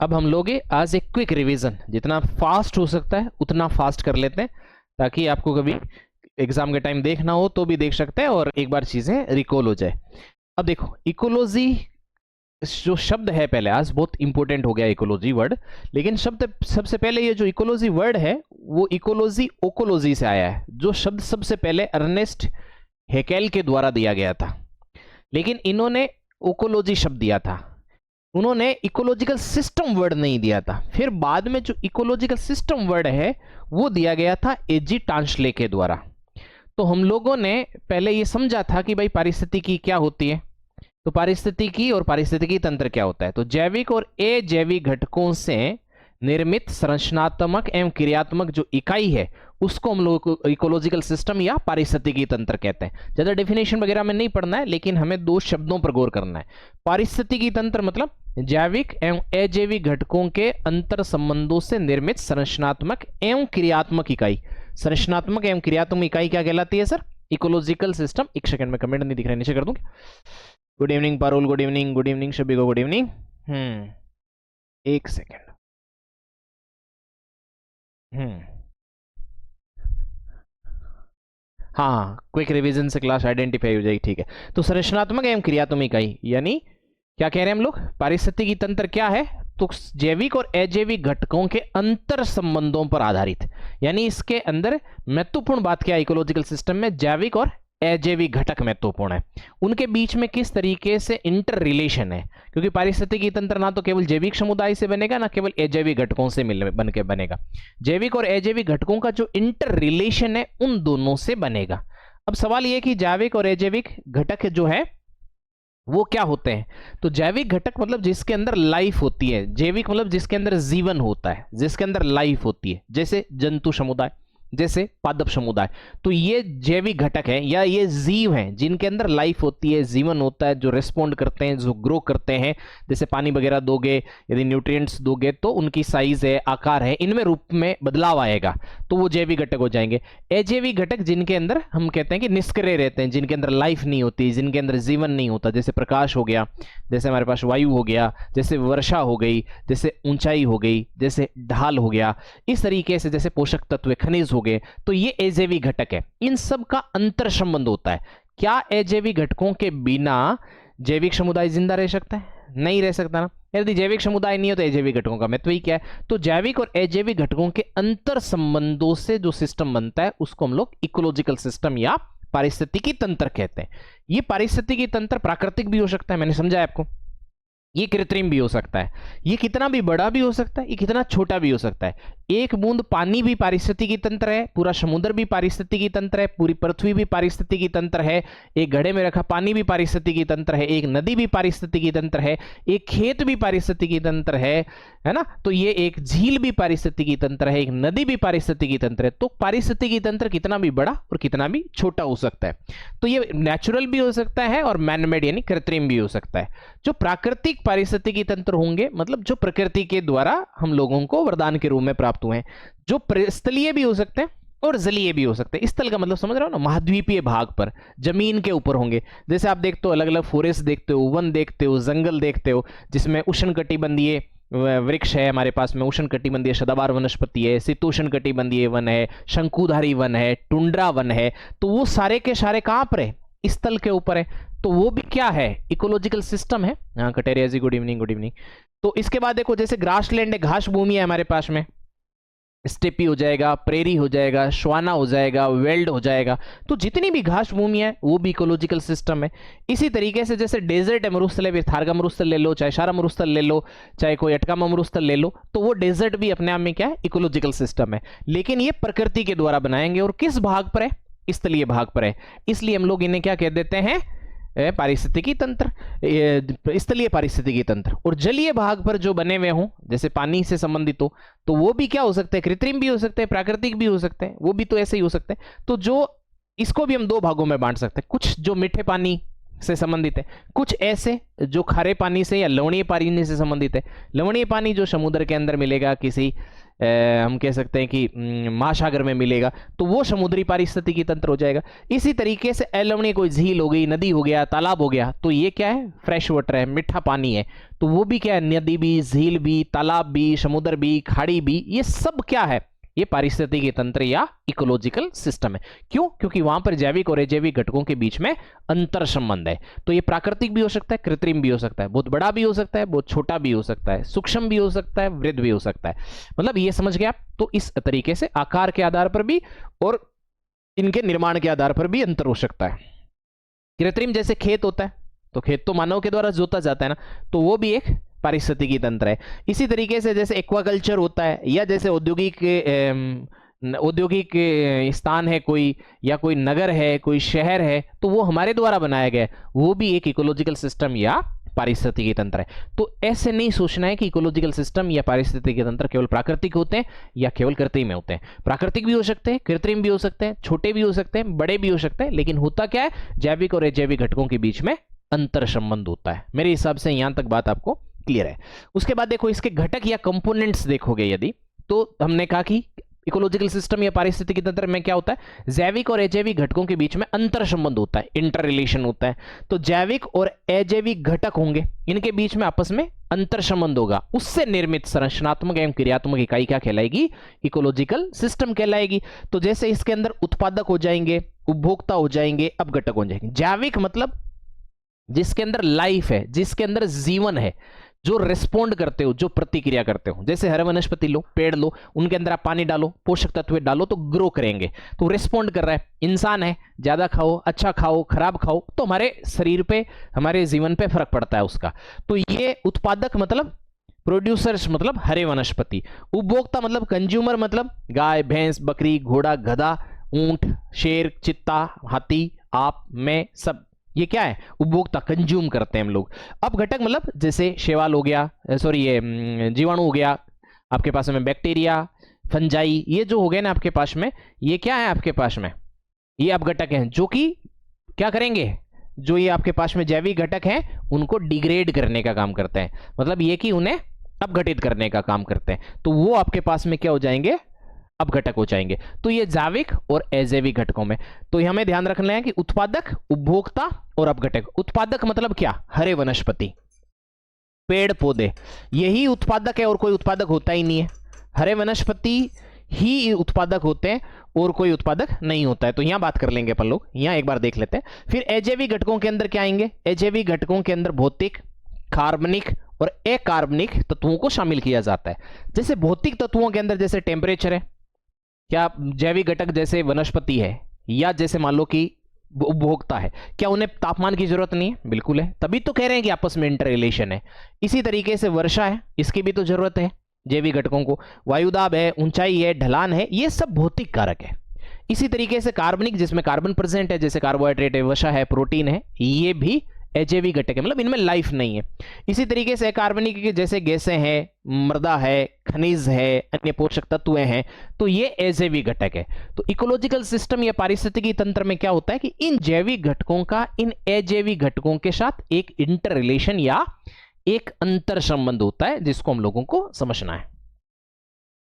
अब हम लोग आज एक क्विक रिवीजन, जितना फास्ट हो सकता है उतना फास्ट कर लेते हैं, ताकि आपको कभी एग्जाम के टाइम देखना हो तो भी देख सकते हैं और एक बार चीजें रिकॉल हो जाए। अब देखो, इकोलॉजी जो शब्द है, पहले आज बहुत इंपॉर्टेंट हो गया इकोलॉजी वर्ड, लेकिन शब्द सबसे पहले ये जो इकोलॉजी वर्ड है वो इकोलॉजी ओकोलॉजी से आया है, जो शब्द सबसे पहले अर्नेस्ट हेकेल के द्वारा दिया गया था। लेकिन इन्होंने ओकोलॉजी शब्द दिया था, उन्होंने इकोलॉजिकल सिस्टम वर्ड नहीं दिया था। फिर बाद में जो इकोलॉजिकल सिस्टम वर्ड है वो दिया गया था एजी टांसले के द्वारा। तो हम लोगों ने पहले ये समझा था कि भाई पारिस्थितिकी क्या होती है, तो पारिस्थितिकी और पारिस्थितिकी तंत्र क्या होता है। तो जैविक और अजैविक घटकों से निर्मित संरचनात्मक एवं क्रियात्मक जो इकाई है उसको हम लोग इकोलॉजिकल सिस्टम या पारिस्थितिकी तंत्र कहते हैं। ज्यादा डेफिनेशन वगैरह में नहीं पढ़ना है, लेकिन हमें दो शब्दों पर गौर करना है। पारिस्थितिकी तंत्र मतलब जैविक एवं अजैविक घटकों के अंतर संबंधों से निर्मित संरचनात्मक एवं क्रियात्मक इकाई। संरचनात्मक एवं क्रियात्मक इकाई क्या कहलाती है सर? Ecological system. एक सेकंड में कमेंट नहीं दिख रहा, नीचे कर दूं। Good evening Parul, good evening सभी को गुड इवनिंग। एक सेकेंड। हाँ, क्विक रिवीजन से क्लास आइडेंटिफाई हो जाएगी, ठीक है। तो संरचनात्मक एवं क्रियात्मक इकाई यानी क्या कह रहे हैं हम लोग? पारिस्थितिकी तंत्र क्या है? तो जैविक और अजैविक घटकों के अंतर संबंधों पर आधारित, यानी इसके अंदर महत्वपूर्ण बात क्या है इकोलॉजिकल सिस्टम में? जैविक और अजैविक घटक महत्वपूर्ण है, उनके बीच में किस तरीके से इंटर रिलेशन है। क्योंकि पारिस्थितिकी तंत्र ना तो केवल जैविक समुदाय से बनेगा, ना केवल अजैविक घटकों से बन के बनेगा। जैविक और अजैविक घटकों का जो इंटर रिलेशन है उन दोनों से बनेगा। अब सवाल यह कि जैविक और अजैविक घटक जो है वो क्या होते हैं? तो जैविक घटक मतलब जिसके अंदर लाइफ होती है, जैविक मतलब जिसके अंदर जीवन होता है, जिसके अंदर लाइफ होती है, जैसे जंतु समुदाय, जैसे पादप समुदाय। तो ये जैविक घटक है या ये जीव हैं जिनके अंदर लाइफ होती है, जीवन होता है, जो रिस्पॉन्ड करते हैं, जो ग्रो करते हैं। जैसे पानी वगैरह दोगे, यदि न्यूट्रिएंट्स दोगे तो उनकी साइज है, आकार है, इनमें रूप में बदलाव आएगा, तो वो जैविक घटक हो जाएंगे। अजैविक घटक जिनके अंदर हम कहते हैं कि निष्क्रिय रहते हैं, जिनके अंदर लाइफ नहीं होती, जिनके अंदर जीवन नहीं होता, जैसे प्रकाश हो गया, जैसे हमारे पास वायु हो गया, जैसे वर्षा हो गई, जैसे ऊंचाई हो गई, जैसे ढाल हो गया, इस तरीके से जैसे पोषक तत्व, खनिज हो गए, तो ये अजैविक घटक है। इन सब का अंतर संबंध होता है। क्या अजैविक घटकों के बिना जैविक समुदाय जिंदा रह सकता है? नहीं रह सकता ना। यदि जैविक समुदाय नहीं हो तो अजैविक घटकों का महत्व ही क्या है? तो जैविक और अजैविक घटकों के अंतर संबंधों से जो सिस्टम बनता है उसको हम लोग इकोलॉजिकल सिस्टम या पारिस्थितिकी तंत्र कहते हैं। ये पारिस्थितिकी तंत्र प्राकृतिक भी हो सकता है, मैंने समझाया आपको, ये कृत्रिम भी हो सकता है, ये कितना भी बड़ा भी हो सकता है, ये कितना छोटा भी हो सकता है। एक बूंद पानी भी पारिस्थितिकी तंत्र है, पूरा समुद्र भी पारिस्थितिकी तंत्र है, पूरी पृथ्वी भी पारिस्थितिकी तंत्र है, एक घड़े में रखा पानी भी पारिस्थितिकी तंत्र है, एक नदी भी पारिस्थितिकी तंत्र है, एक खेत भी पारिस्थितिकी तंत्र है ना। तो ये एक झील भी पारिस्थितिकी तंत्र है, एक नदी भी पारिस्थितिकी तंत्र है। तो पारिस्थितिकी तंत्र कितना भी बड़ा और कितना भी छोटा हो सकता है। तो ये नेचुरल भी हो सकता है और मैनमेड यानी कृत्रिम भी हो सकता है। जो प्राकृतिक पारिस्थितिकी तंत्र होंगे मतलब जो प्रकृति के द्वारा हम लोगों को वरदान के रूप में प्राप्त हुए हैं, जो स्थलीय भी हो सकते हैं और जलीय भी हो सकते हैं। स्थल का मतलब समझ रहे हो ना, महाद्वीपीय भाग पर, जमीन के ऊपर होंगे। जैसे आप देखते हो अलग अलग फॉरेस्ट देखते हो, वन देखते हो, जंगल देखते हो, जिसमें उष्णकटिबंधीय वृक्ष है, हमारे पास में उष्णकटिबंधीय सदाबहार वनस्पति है, शीतोष्णकटिबंधीय वन है, शंकुधारी वन है, टुंड्रा वन है। तो वो सारे के सारे कहां पर है? स्थल के ऊपर है। तो वो भी क्या है? इकोलॉजिकल सिस्टम है। हाँ कटेरिया जी गुड इवनिंग। तो इसके बाद देखो, जैसे ग्रासलैंड है, घास भूमि है हमारे पास में, स्टेपी हो जाएगा, प्रेरी हो जाएगा, श्वाना हो जाएगा, वेल्ड हो जाएगा। तो जितनी भी घास भूमि है वो भी इकोलॉजिकल सिस्टम है। इसी तरीके से जैसे डेजर्ट है, मरुस्थल है, थारगा मरुस्थल ले लो, चाहे शारा मरुस्थल ले लो, चाहे कोई अटकामा मरुस्थल ले लो, तो वो डेजर्ट भी अपने आप में क्या है? इकोलॉजिकल सिस्टम है। लेकिन ये प्रकृति के द्वारा बनाएंगे और किस भाग पर है? स्थलीय भाग पर है। इसलिए हम लोग इन्हें क्या कह देते हैं? पारिस्थितिकी तंत्र, स्थलीय पारिस्थितिकी तंत्र। और जलीय भाग पर जो बने हुए हों, जैसे पानी से संबंधित हो, तो वो भी क्या हो सकते हैं? कृत्रिम भी हो सकते हैं, प्राकृतिक भी हो सकते हैं, वो भी तो ऐसे ही हो सकते हैं। तो जो इसको भी हम दो भागों में बांट सकते हैं, कुछ जो मीठे पानी से संबंधित है, कुछ ऐसे जो खारे पानी से या लवणीय पानी से संबंधित है। लवणीय पानी जो समुद्र के अंदर मिलेगा, किसी हम कह सकते हैं कि महासागर में मिलेगा, तो वो समुद्री पारिस्थितिकी तंत्र हो जाएगा। इसी तरीके से अलवणीय कोई झील हो गई, नदी हो गया, तालाब हो गया, तो ये क्या है, फ्रेश वाटर है, मीठा पानी है, तो वो भी क्या है, नदी भी, झील भी, तालाब भी, समुद्र भी, खाड़ी भी, ये सब क्या है, ये पारिस्थितिकी तंत्र या इकोलॉजिकल सिस्टम है। क्यों? क्योंकि वहां पर जैविक और अजैविक घटकों के बीच में अंतर संबंध है। तो ये प्राकृतिक भी हो सकता है, कृत्रिम भी हो सकता है, बहुत बड़ा भी हो सकता है, बहुत छोटा भी हो सकता है, सूक्ष्म भी हो सकता है, वृहद भी हो सकता है। मतलब ये समझ गए आप। तो इस तरीके से आकार के आधार पर भी और इनके निर्माण के आधार पर भी अंतर हो सकता है। कृत्रिम जैसे खेत होता है, तो खेत तो मानव के द्वारा जोता जाता है ना, तो वो भी एक पारिस्थितिकी तंत्र है। इसी तरीके से जैसे एक्वाकल्चर होता है, या जैसे औद्योगिक स्थान है कोई, या कोई नगर है, कोई शहर है, तो वो हमारे द्वारा बनाया गया है, वो भी एक इकोलॉजिकल सिस्टम या पारिस्थितिकी तंत्र है। तो ऐसे नहीं सोचना है कि इकोलॉजिकल सिस्टम या पारिस्थितिकी तंत्र केवल प्राकृतिक होते हैं या केवल कृत्रिम में होते हैं। प्राकृतिक भी हो सकते हैं, कृत्रिम भी हो सकते हैं, छोटे भी हो सकते हैं, बड़े भी हो सकते हैं, लेकिन होता क्या है, जैविक और अजैविक घटकों के बीच में अंतर संबंध होता है। मेरे हिसाब से यहां तक बात आपको क्लियर है। उसके बाद देखो इसके घटक या कंपोनेंट्स देखोगे यदि, तो हमने कहा कि इकोलॉजिकल सिस्टम या पारिस्थितिकी तंत्र में क्या होता है, जैविक और अजैविक घटकों के बीच में अंतर संबंध होता है, इंटर रिलेशन होता है। तो जैविक और अजैविक घटक होंगे, इनके बीच में आपस में अंतर संबंध होगा, उससे निर्मित संरचनात्मक एवं क्रियात्मक इकाई क्या कहलाएगी, इकोलॉजिकल सिस्टम कहलाएगी। तो जैसे इसके अंदर उत्पादक हो जाएंगे, उपभोक्ता हो जाएंगे, अपघटक हो जाएंगे। जैविक मतलब जिसके अंदर लाइफ है, जिसके अंदर जीवन है, जो रिस्पोंड करते हो, जो प्रतिक्रिया करते हो। जैसे हरे वनस्पति लो, पेड़ लो, उनके अंदर आप पानी डालो, पोषक तत्व डालो तो ग्रो करेंगे, तो रिस्पोंड कर रहा है। इंसान है, ज्यादा खाओ, अच्छा खाओ, खराब खाओ, तो हमारे शरीर पे, हमारे जीवन पे फर्क पड़ता है उसका। तो ये उत्पादक मतलब प्रोड्यूसर्स मतलब हरे वनस्पति। उपभोक्ता मतलब कंज्यूमर मतलब गाय, भैंस, बकरी, घोड़ा, गधा, ऊंट, शेर, चित्ता, हाथी, आप, मैं, सब ये क्या है, उपभोक्ता, कंज्यूम करते हैं हम लोग। अब घटक मतलब जैसे शैवाल हो गया, सॉरी ये जीवाणु हो गया, आपके पास में बैक्टीरिया, फंजाई, ये जो हो गए ना आपके पास में, ये क्या है आपके पास में, ये अपघटक हैं, जो कि क्या करेंगे, जो ये आपके पास में जैविक घटक हैं उनको डिग्रेड करने का काम करते हैं, मतलब ये कि उन्हें अपघटित करने का काम करते हैं। तो वो आपके पास में क्या हो जाएंगे, अपघटक हो जाएंगे। तो ये जैविक और अजैविक घटकों में, तो हमें ध्यान रखना है कि उत्पादक, उपभोक्ता और अपघटक। उत्पादक मतलब क्या, हरे वनस्पति, पेड़ पौधे, यही उत्पादक है और कोई उत्पादक होता ही नहीं है। हरे वनस्पति ही उत्पादक होते हैं और कोई उत्पादक नहीं होता है। तो यहां बात कर लेंगे अपन लोग, यहां एक बार देख लेते हैं। फिर अजैविक घटकों के अंदर क्या आएंगे, अजैविक घटकों के अंदर भौतिक, कार्बनिक और अकार्बनिक तत्वों को शामिल किया जाता है। जैसे भौतिक तत्वों के अंदर जैसे टेम्परेचर है, क्या जैविक घटक जैसे वनस्पति है या जैसे मान लो कि उपभोक्ता है, क्या उन्हें तापमान की जरूरत नहीं है, बिल्कुल है, तभी तो कह रहे हैं कि आपस में इंटर रिलेशन है। इसी तरीके से वर्षा है, इसकी भी तो जरूरत है जैविक घटकों को। वायुदाब है, ऊंचाई है, ढलान है, ये सब भौतिक कारक है। इसी तरीके से कार्बनिक, जिसमें कार्बन प्रेजेंट है, जैसे कार्बोहाइड्रेट है, वसा है, प्रोटीन है, ये भी अजैविक घटक है, मतलब इनमें लाइफ नहीं है। इसी तरीके से कार्बनिक के जैसे गैसें हैं, मृदा है, खनिज है, अन्य पोषक तत्व हैं, तो ये अजैविक घटक है। तो इकोलॉजिकल सिस्टम या पारिस्थितिकी तंत्र में क्या होता है कि इन जैविक घटकों का इन अजैविक घटकों के साथ एक इंटर रिलेशन या एक अंतर संबंध होता है, जिसको हम लोगों को समझना है।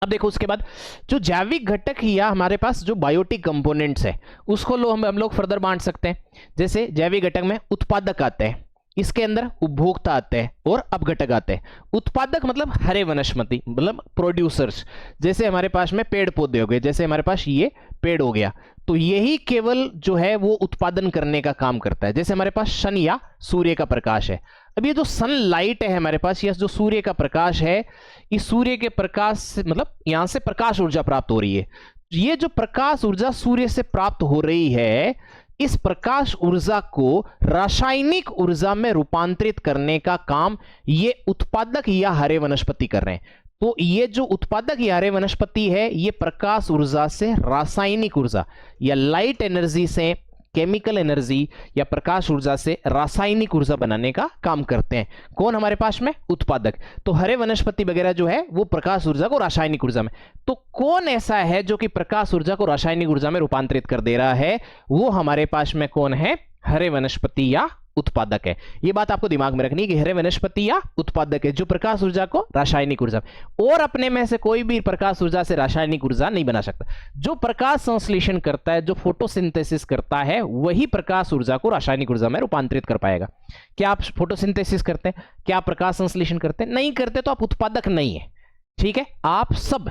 अब देखो उसके बाद जो जैविक घटक या हमारे पास जो बायोटिक कंपोनेंट्स है, उसको हम लोग फर्दर बांट सकते हैं। जैसे जैविक घटक में उत्पादक आते हैं, इसके अंदर उपभोक्ता आते हैं और अपघटक आते हैं। उत्पादक मतलब हरे वनस्पति मतलब प्रोड्यूसर्स, जैसे हमारे पास में पेड़ पौधे हो गए, जैसे हमारे पास ये पेड़ हो गया, तो यही केवल जो है वो उत्पादन करने का काम करता है। जैसे हमारे पास सन या सूर्य का प्रकाश है, अब ये जो सनलाइट है हमारे पास, या जो सूर्य का प्रकाश है, इस सूर्य के प्रकाश से मतलब यहां से प्रकाश ऊर्जा प्राप्त हो रही है। ये जो प्रकाश ऊर्जा सूर्य से प्राप्त हो रही है, इस प्रकाश ऊर्जा को रासायनिक ऊर्जा में रूपांतरित करने का काम ये उत्पादक या हरे वनस्पति कर रहे हैं। तो ये जो उत्पादक या हरे वनस्पति है, ये प्रकाश ऊर्जा से रासायनिक ऊर्जा या लाइट एनर्जी से केमिकल एनर्जी या प्रकाश ऊर्जा से रासायनिक ऊर्जा बनाने का काम करते हैं। कौन हमारे पास में, उत्पादक। तो हरे वनस्पति वगैरह जो है वो प्रकाश ऊर्जा को रासायनिक ऊर्जा में, तो कौन ऐसा है जो कि प्रकाश ऊर्जा को रासायनिक ऊर्जा में रूपांतरित कर दे रहा है, वो हमारे पास में कौन है, हरे वनस्पति या उत्पादक है। ये बात आपको दिमाग में रखनी है कि हरे वनस्पति या उत्पादक है जो प्रकाश ऊर्जा को रासायनिक ऊर्जा और अपने में से कोई भी प्रकाश ऊर्जा से रासायनिक ऊर्जा नहीं बना सकता। जो प्रकाश संश्लेषण करता है, जो फोटोसिंथेसिस करता है, वही प्रकाश ऊर्जा को रासायनिक ऊर्जा में रूपांतरित कर पाएगा। क्या आप फोटोसिंथेसिस करते हैं? क्या आप प्रकाश संश्लेषण करते हैं? नहीं करते तो आप उत्पादक नहीं है। ठीक है, आप सब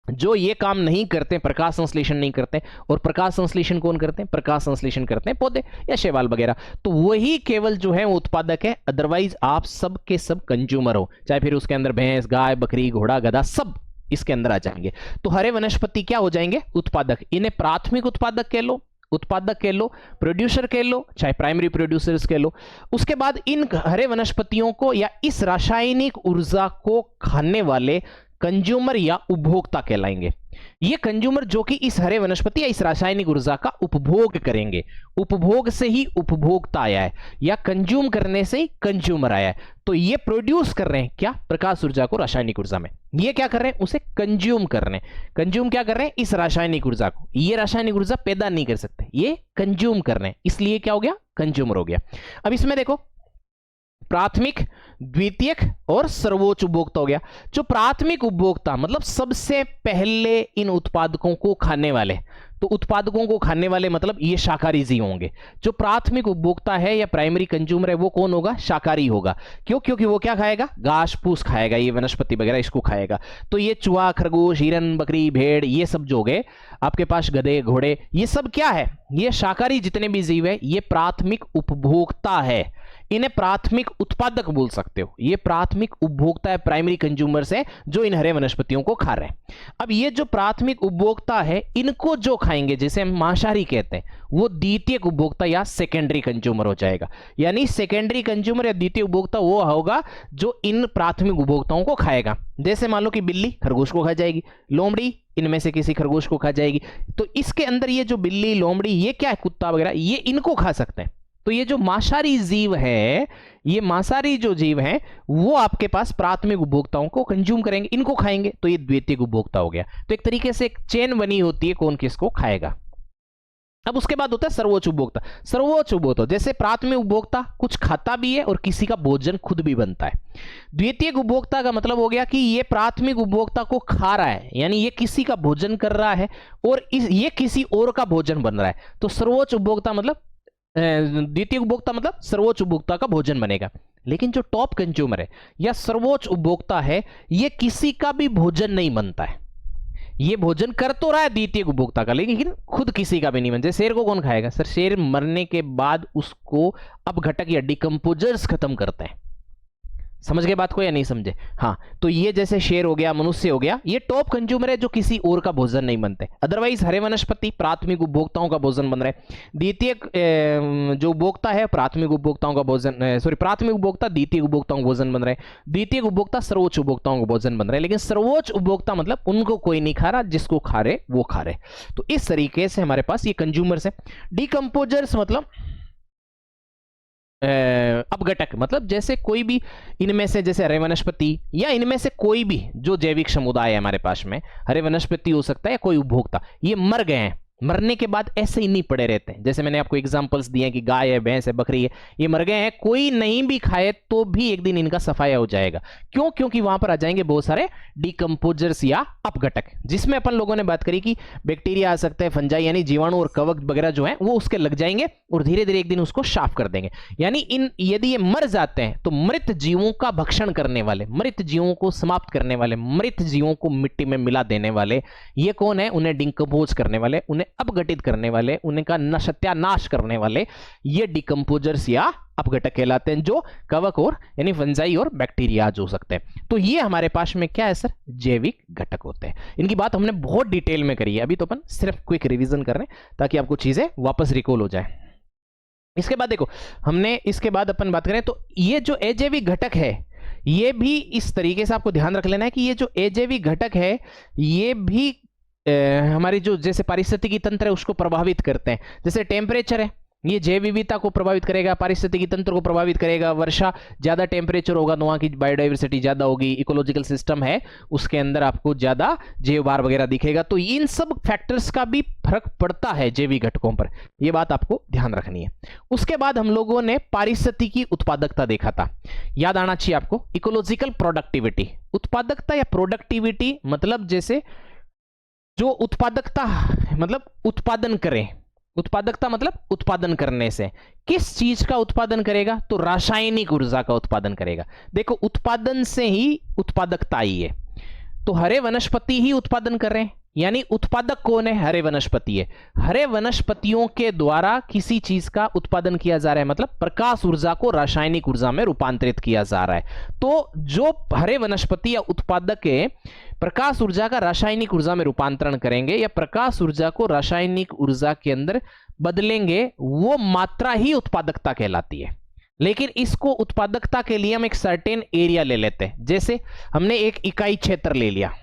जो ये काम नहीं करते, प्रकाश संश्लेषण नहीं करते, और प्रकाश संश्लेषण कौन करते हैं? प्रकाश संश्लेषण करते हैं पौधे या शैवाल वगैरह, तो वही केवल जो है वो उत्पादक है। अदरवाइज आप सब के सब कंज्यूमर हो, चाहे फिर उसके अंदर भैंस, गाय, बकरी, घोड़ा, गधा सब इसके अंदर आ जाएंगे। तो हरे वनस्पति क्या हो जाएंगे? उत्पादक। इन्हें प्राथमिक उत्पादक कह लो, उत्पादक कह लो, प्रोड्यूसर कह लो, चाहे प्राइमरी प्रोड्यूसर्स कह लो। उसके बाद इन हरे वनस्पतियों को या इस रासायनिक ऊर्जा को खाने वाले कंज्यूमर या उपभोक्ता कहलाएंगे। ये कंज्यूमर जो कि इस हरे वनस्पति या इस रासायनिक ऊर्जा का उपभोग करेंगे। उपभोग से ही उपभोक्ता आया है, या कंज्यूम करने से ही कंज्यूमर आया है। तो ये प्रोड्यूस कर रहे हैं क्या? प्रकाश ऊर्जा को रासायनिक ऊर्जा में। ये क्या कर रहे हैं? उसे कंज्यूम कर रहे हैं। कंज्यूम क्या कर रहे हैं? इस रासायनिक ऊर्जा को। ये रासायनिक ऊर्जा पैदा नहीं कर सकते, ये कंज्यूम कर रहे हैं, इसलिए क्या हो गया? कंज्यूमर हो गया। अब इसमें देखो, प्राथमिक, द्वितीयक और सर्वोच्च उपभोक्ता हो गया। जो प्राथमिक उपभोक्ता मतलब सबसे पहले इन उत्पादकों को खाने वाले, तो उत्पादकों को खाने वाले मतलब ये शाकाहारी जीव होंगे। जो प्राथमिक उपभोक्ता है या प्राइमरी कंज्यूमर है वो कौन होगा? शाकाहारी होगा। क्यों? क्योंकि वो क्या खाएगा? घास फूस खाएगा, ये वनस्पति वगैरह इसको खाएगा। तो ये चूहा, खरगोश, हिरन, बकरी, भेड़, ये सब जो हो गए आपके पास, गधे, घोड़े, ये सब क्या है? ये शाकाहारी जितने भी जीव है ये प्राथमिक उपभोक्ता है। इन्हें प्राथमिक उत्पादक बोल सकते हो। ये प्राथमिक उपभोक्ता है, प्राइमरी कंज्यूमर्स है जो इन हरे वनस्पतियों को खा रहे हैं। अब ये जो प्राथमिक उपभोक्ता है, इनको जो खाएंगे, जैसे हम मांसाहारी कहते हैं, वो द्वितीयक उपभोक्ता या सेकेंडरी कंज्यूमर हो जाएगा। यानी सेकेंडरी कंज्यूमर या द्वितीय उपभोक्ता वो होगा जो इन प्राथमिक उपभोक्ताओं को खाएगा। जैसे मान लो कि बिल्ली खरगोश को खा जाएगी, लोमड़ी इनमें से किसी खरगोश को खा जाएगी। तो इसके अंदर ये जो बिल्ली, लोमड़ी, ये क्या है? कुत्ता वगैरह, ये इनको खा सकते हैं। तो ये जो मांसाहारी जीव है, ये मांसाहारी जो जीव हैं वो आपके पास प्राथमिक उपभोक्ताओं को कंज्यूम करेंगे, इनको खाएंगे, तो ये द्वितीयक उपभोक्ता हो गया। तो एक तरीके से एक चेन बनी होती है, कौन किसको खाएगा। अब उसके बाद होता है सर्वोच्च उपभोक्ता। सर्वोच्च उपभोक्ता जैसे प्राथमिक उपभोक्ता कुछ खाता भी है और किसी का भोजन खुद भी बनता है। द्वितीयक उपभोक्ता का मतलब हो गया कि ये प्राथमिक उपभोक्ता को खा रहा है, यानी ये किसी का भोजन कर रहा है और ये किसी और का भोजन बन रहा है। तो सर्वोच्च उपभोक्ता मतलब द्वितीय उपभोक्ता मतलब सर्वोच्च उपभोक्ता का भोजन बनेगा। लेकिन जो टॉप कंज्यूमर है या सर्वोच्च उपभोक्ता है, ये किसी का भी भोजन नहीं बनता है। ये भोजन कर तो रहा है द्वितीय उपभोक्ता का, लेकिन खुद किसी का भी नहीं बनता। शेर को कौन खाएगा? सर, शेर मरने के बाद उसको अपघटक या डिकम्पोजर्स खत्म करते हैं। समझ गए बात को या नहीं समझे? हाँ, तो ये जैसे शेर हो गया, मनुष्य हो गया, ये टॉप कंज्यूमर है जो किसी और का भोजन नहीं बनते। अदरवाइज हरे वनस्पति प्राथमिक उपभोक्ताओं का भोजन बन रहा है। द्वितीय जो उपभोक्ता है प्राथमिक उपभोक्ताओं का भोजन, प्राथमिक उपभोक्ता द्वितीय उपभोक्ताओं का भोजन बन रहा है। द्वितीय उपभोक्ता सर्वोच्च उपभोक्ताओं का भोजन बन रहा है। लेकिन सर्वोच्च उपभोक्ता मतलब उनको कोई नहीं खा रहा, जिसको खा रहे वो खा रहे। तो इस तरीके से हमारे पास ये कंज्यूमर्स है। डिकम्पोजर्स मतलब अपघटक, मतलब जैसे कोई भी इनमें से, जैसे हरे वनस्पति या इनमें से कोई भी जो जैविक समुदाय है हमारे पास में, हरे वनस्पति हो सकता है या कोई उपभोक्ता, ये मर गए हैं, मरने के बाद ऐसे ही नहीं पड़े रहते हैं। जैसे मैंने आपको एग्जांपल्स दिए हैं कि गाय है, भैंस है, बकरी है, ये मर गए हैं, कोई नहीं भी खाए तो भी एक दिन इनका सफाया हो जाएगा। क्यों? क्योंकि वहां पर आ जाएंगे बहुत सारे डिकम्पोजर्स या अपघटक, जिसमें अपन लोगों ने बात करी कि बैक्टीरिया आ सकते हैं, फंजाई यानी जीवाणु और कवक वगैरह जो है वो उसके लग जाएंगे और धीरे धीरे एक दिन उसको साफ कर देंगे। यानी यदि ये मर जाते हैं तो मृत जीवों का भक्षण करने वाले, मृत जीवों को समाप्त करने वाले, मृत जीवों को मिट्टी में मिला देने वाले, ये कौन है? उन्हें डिकम्पोज करने वाले, उन्हें अपघटित करने वाले, उनका सत्यानाश करने वाले, ये डिकम्पोजर्स या अपघटक कहलाते हैं, जो कवक और यानी फंजाई और बैक्टीरिया हो सकते हैं। तो ये हमारे पास में क्या है सर? जैविक घटक होते हैं। इनकी बात हमने बहुत डिटेल में करी है, अभी तो अपन सिर्फ क्विक रिवीजन कर रहे हैं ताकि आपको चीजें वापस रिकॉल हो जाए। इसके बाद देखो, हमने इसके बाद अपन बात करें तो ये जो अजैविक घटक है, ये भी इस तरीके से आपको ध्यान रख लेना है कि ये जो अजैविक घटक है ये भी हमारी जो जैसे पारिस्थितिकी तंत्र है उसको प्रभावित करते हैं। जैसे टेम्परेचर है, ये जैव विविधता को प्रभावित करेगा, पारिस्थितिकी तंत्र को प्रभावित करेगा। वर्षा ज्यादा टेम्परेचर होगा तो वहां की बायोडाइवर्सिटी ज्यादा होगी, इकोलॉजिकल सिस्टम है उसके अंदर आपको ज्यादा जैव भार वगैरह दिखेगा। तो इन सब फैक्टर्स का भी फर्क पड़ता है जैविक घटकों पर, यह बात आपको ध्यान रखनी है। उसके बाद हम लोगों ने पारिस्थितिकी उत्पादकता देखा था, याद आना चाहिए आपको। इकोलॉजिकल प्रोडक्टिविटी, उत्पादकता या प्रोडक्टिविटी मतलब जैसे जो उत्पादकता मतलब उत्पादन करें, उत्पादकता मतलब उत्पादन करने से, किस चीज का उत्पादन करेगा, तो रासायनिक ऊर्जा का उत्पादन करेगा। देखो उत्पादन से ही उत्पादकता आई है, तो हरे वनस्पति ही उत्पादन कर रहे हैं, यानी उत्पादक कौन है, हरे वनस्पति है। हरे वनस्पतियों के द्वारा किसी चीज का उत्पादन किया जा रहा है, मतलब प्रकाश ऊर्जा को रासायनिक ऊर्जा में रूपांतरित किया जा रहा है। तो जो हरे वनस्पति या उत्पादक है, प्रकाश ऊर्जा का रासायनिक ऊर्जा में रूपांतरण करेंगे या प्रकाश ऊर्जा को रासायनिक ऊर्जा के अंदर बदलेंगे, वो मात्रा ही उत्पादकता कहलाती है। लेकिन इसको उत्पादकता के लिए हम एक सर्टेन एरिया ले लेते हैं। जैसे हमने एक इकाई क्षेत्र ले लिया,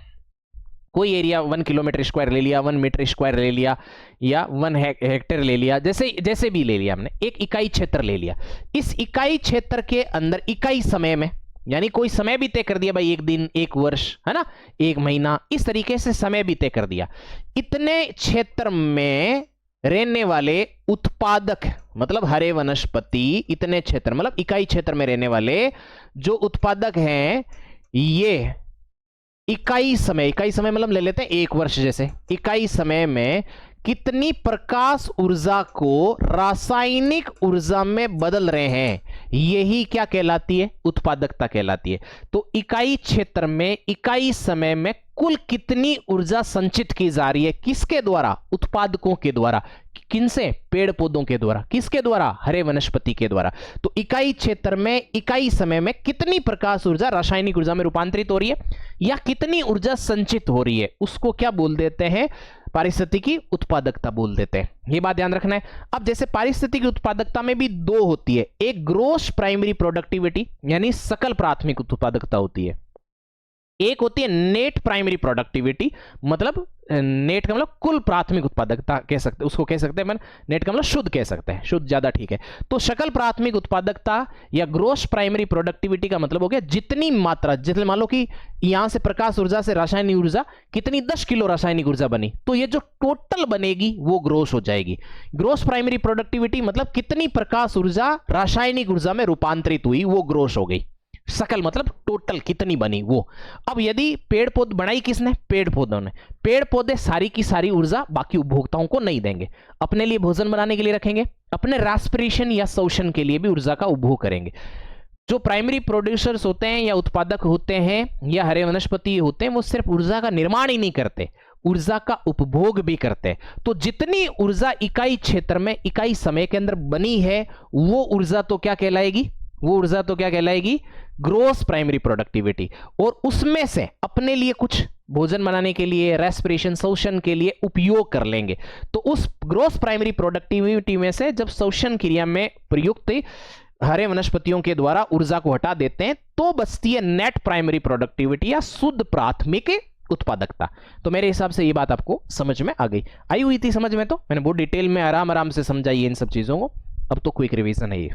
कोई एरिया 1 किलोमीटर स्क्वायर ले लिया, 1 मीटर स्क्वायर ले लिया या 1 हेक्टेयर ले लिया, जैसे भी ले लिया, हमने एक इकाई क्षेत्र ले लिया। इस इकाई क्षेत्र के अंदर इकाई समय में, यानी कोई समय भी तय कर दिया भाई, 1 दिन, 1 वर्ष, है ना, 1 महीना, इस तरीके से समय भी तय कर दिया। इतने क्षेत्र में रहने वाले उत्पादक मतलब हरे वनस्पति, इतने क्षेत्र मतलब इकाई क्षेत्र में रहने वाले जो उत्पादक हैं, ये इकाई समय मतलब ले लेते हैं 1 वर्ष, जैसे इकाई समय में कितनी प्रकाश ऊर्जा को रासायनिक ऊर्जा में बदल रहे हैं, यही क्या कहलाती है, उत्पादकता कहलाती है। तो इकाई क्षेत्र में इकाई समय में कुल कितनी ऊर्जा संचित की जा रही है, किसके द्वारा, उत्पादकों के द्वारा। किनसे, पेड़ पौधों के द्वारा। किसके द्वारा, हरे वनस्पति के द्वारा। तो इकाई क्षेत्र में इकाई समय में कितनी प्रकाश ऊर्जा रासायनिक ऊर्जा में रूपांतरित हो रही है या कितनी ऊर्जा संचित हो रही है, उसको क्या बोल देते हैं, पारिस्थितिकी उत्पादकता बोल देते हैं। ये बात ध्यान रखना है। अब जैसे पारिस्थितिकी उत्पादकता में भी 2 होती है, एक ग्रोस प्राइमरी प्रोडक्टिविटी यानी सकल प्राथमिक उत्पादकता होती है, एक होती है नेट प्राइमरी प्रोडक्टिविटी, मतलब नेट का मतलब कुल प्राथमिक उत्पादकता कह सकते, उसको कह सकते हैं, नेट का मतलब शुद्ध कह सकते हैं, शुद्ध ज्यादा ठीक है। तो सकल प्राथमिक उत्पादकता या ग्रोस प्राइमरी प्रोडक्टिविटी का मतलब हो गया जितनी मात्रा, जितने मान लो कि यहां से प्रकाश ऊर्जा से रासायनिक ऊर्जा कितनी 10 किलो रासायनिक ऊर्जा बनी, तो ये जो टोटल बनेगी वो ग्रोस हो जाएगी। ग्रोस प्राइमरी प्रोडक्टिविटी मतलब कितनी प्रकाश ऊर्जा रासायनिक ऊर्जा में रूपांतरित हुई, वो ग्रोस हो गई। सकल मतलब टोटल कितनी बनी वो। अब यदि पेड़ पौधे बनाई किसने, पेड़ पौधों ने, पेड़ पौधे सारी की सारी ऊर्जा बाकी उपभोक्ताओं को नहीं देंगे, अपने लिए भोजन बनाने के लिए रखेंगे, अपने रेस्पिरेशन या शोषण के लिए भी ऊर्जा का उपभोग करेंगे। जो प्राइमरी प्रोड्यूसर्स होते हैं या उत्पादक होते हैं या हरे वनस्पति होते हैं, वो सिर्फ ऊर्जा का निर्माण ही नहीं करते, ऊर्जा का उपभोग भी करते हैं। तो जितनी ऊर्जा इकाई क्षेत्र में इकाई समय के अंदर बनी है, वो ऊर्जा तो क्या कहलाएगी, वो ऊर्जा तो क्या कहलाएगी, ग्रोस प्राइमरी प्रोडक्टिविटी। और उसमें से अपने लिए कुछ भोजन बनाने के लिए, रेस्पिरेशन शोषण के लिए उपयोग कर लेंगे। तो उस ग्रोस प्राइमरी प्रोडक्टिविटी में से जब शोषण क्रिया में प्रयुक्त हरे वनस्पतियों के द्वारा ऊर्जा को हटा देते हैं, तो बचती है नेट प्राइमरी प्रोडक्टिविटी या शुद्ध प्राथमिक उत्पादकता। तो मेरे हिसाब से ये बात आपको समझ में आ गई, आई हुई थी समझ में, तो मैंने बहुत डिटेल में आराम से समझाई इन सब चीजों को। अब तो क्विक रिवीजन है ये।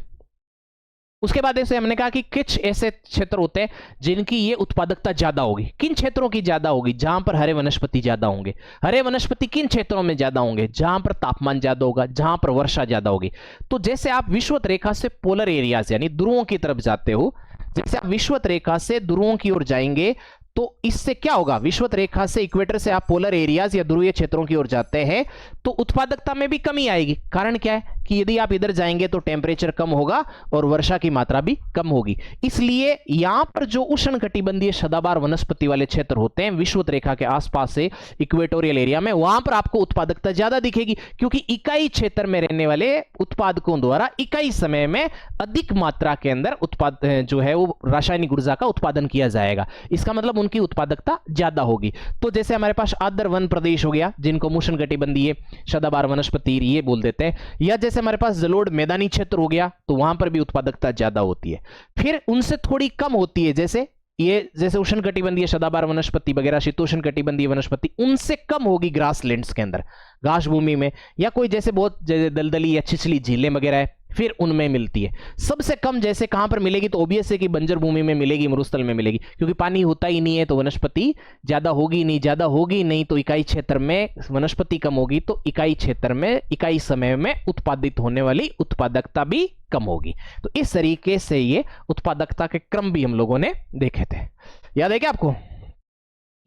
उसके बाद ऐसे हमने कहा कि कुछ ऐसे क्षेत्र होते हैं जिनकी ये उत्पादकता ज्यादा होगी। किन क्षेत्रों की ज्यादा होगी, जहां पर हरे वनस्पति ज्यादा होंगे। हरे वनस्पति किन क्षेत्रों में ज्यादा होंगे, जहां पर तापमान ज्यादा होगा, जहां पर वर्षा ज्यादा होगी। तो जैसे आप विषुवत रेखा से पोलर एरियाज यानी ध्रुवों की तरफ जाते हो, जैसे आप विषुवत रेखा से ध्रुवों की ओर जाएंगे, तो इससे क्या होगा, विषुवत रेखा से इक्वेटर से आप पोलर एरियाज या ध्रुवीय क्षेत्रों की ओर जाते हैं, तो उत्पादकता में भी कमी आएगी। कारण क्या है कि यदि आप इधर जाएंगे तो टेम्परेचर कम होगा और वर्षा की मात्रा भी कम होगी। इसलिए यहां पर जो उष्णकटिबंधीय सदाबहार वनस्पति वाले क्षेत्र होते हैं विषुवत रेखा के आसपास से इक्वेटोरियल एरिया में, वहां पर आपको उत्पादकता ज्यादा दिखेगी, क्योंकि इकाई क्षेत्र में रहने वाले उत्पादकों द्वारा इकाई समय में अधिक मात्रा के अंदर उत्पाद जो है वो रासायनिक ऊर्जा का उत्पादन किया जाएगा। इसका मतलब उनकी उत्पादकता ज्यादा होगी। तो जैसे हमारे पास आर्द्र वन प्रदेश हो गया, जिनको उष्णकटिबंधीय सदाबहार वनस्पति ये बोल देते हैं, या जैसे हमारे पास जलोढ़ मैदानी क्षेत्र हो गया, तो वहां पर भी उत्पादकता ज्यादा होती है। फिर उनसे थोड़ी कम होती है, जैसे ये जैसे उष्णकटिबंधीय सदाबहार वनस्पति वगैरह, शीतोष्णकटिबंधीय वनस्पति, उनसे कम होगी ग्रासलैंड्स के अंदर, घास भूमि में, या कोई जैसे बहुत जैसे दलदली या छिछली झीलें वगैरह है, फिर उनमें मिलती है। सबसे कम जैसे कहां पर मिलेगी, तो ओबियस है कि बंजर भूमि में मिलेगी, मरुस्थल में मिलेगी, क्योंकि पानी होता ही नहीं है, तो वनस्पति ज्यादा होगी नहीं, ज्यादा होगी नहीं तो इकाई क्षेत्र में वनस्पति कम होगी, तो इकाई क्षेत्र में इकाई समय में उत्पादित होने वाली उत्पादकता भी कम होगी। तो इस तरीके से ये उत्पादकता के क्रम भी हम लोगों ने देखे थे। याद है क्या आपको?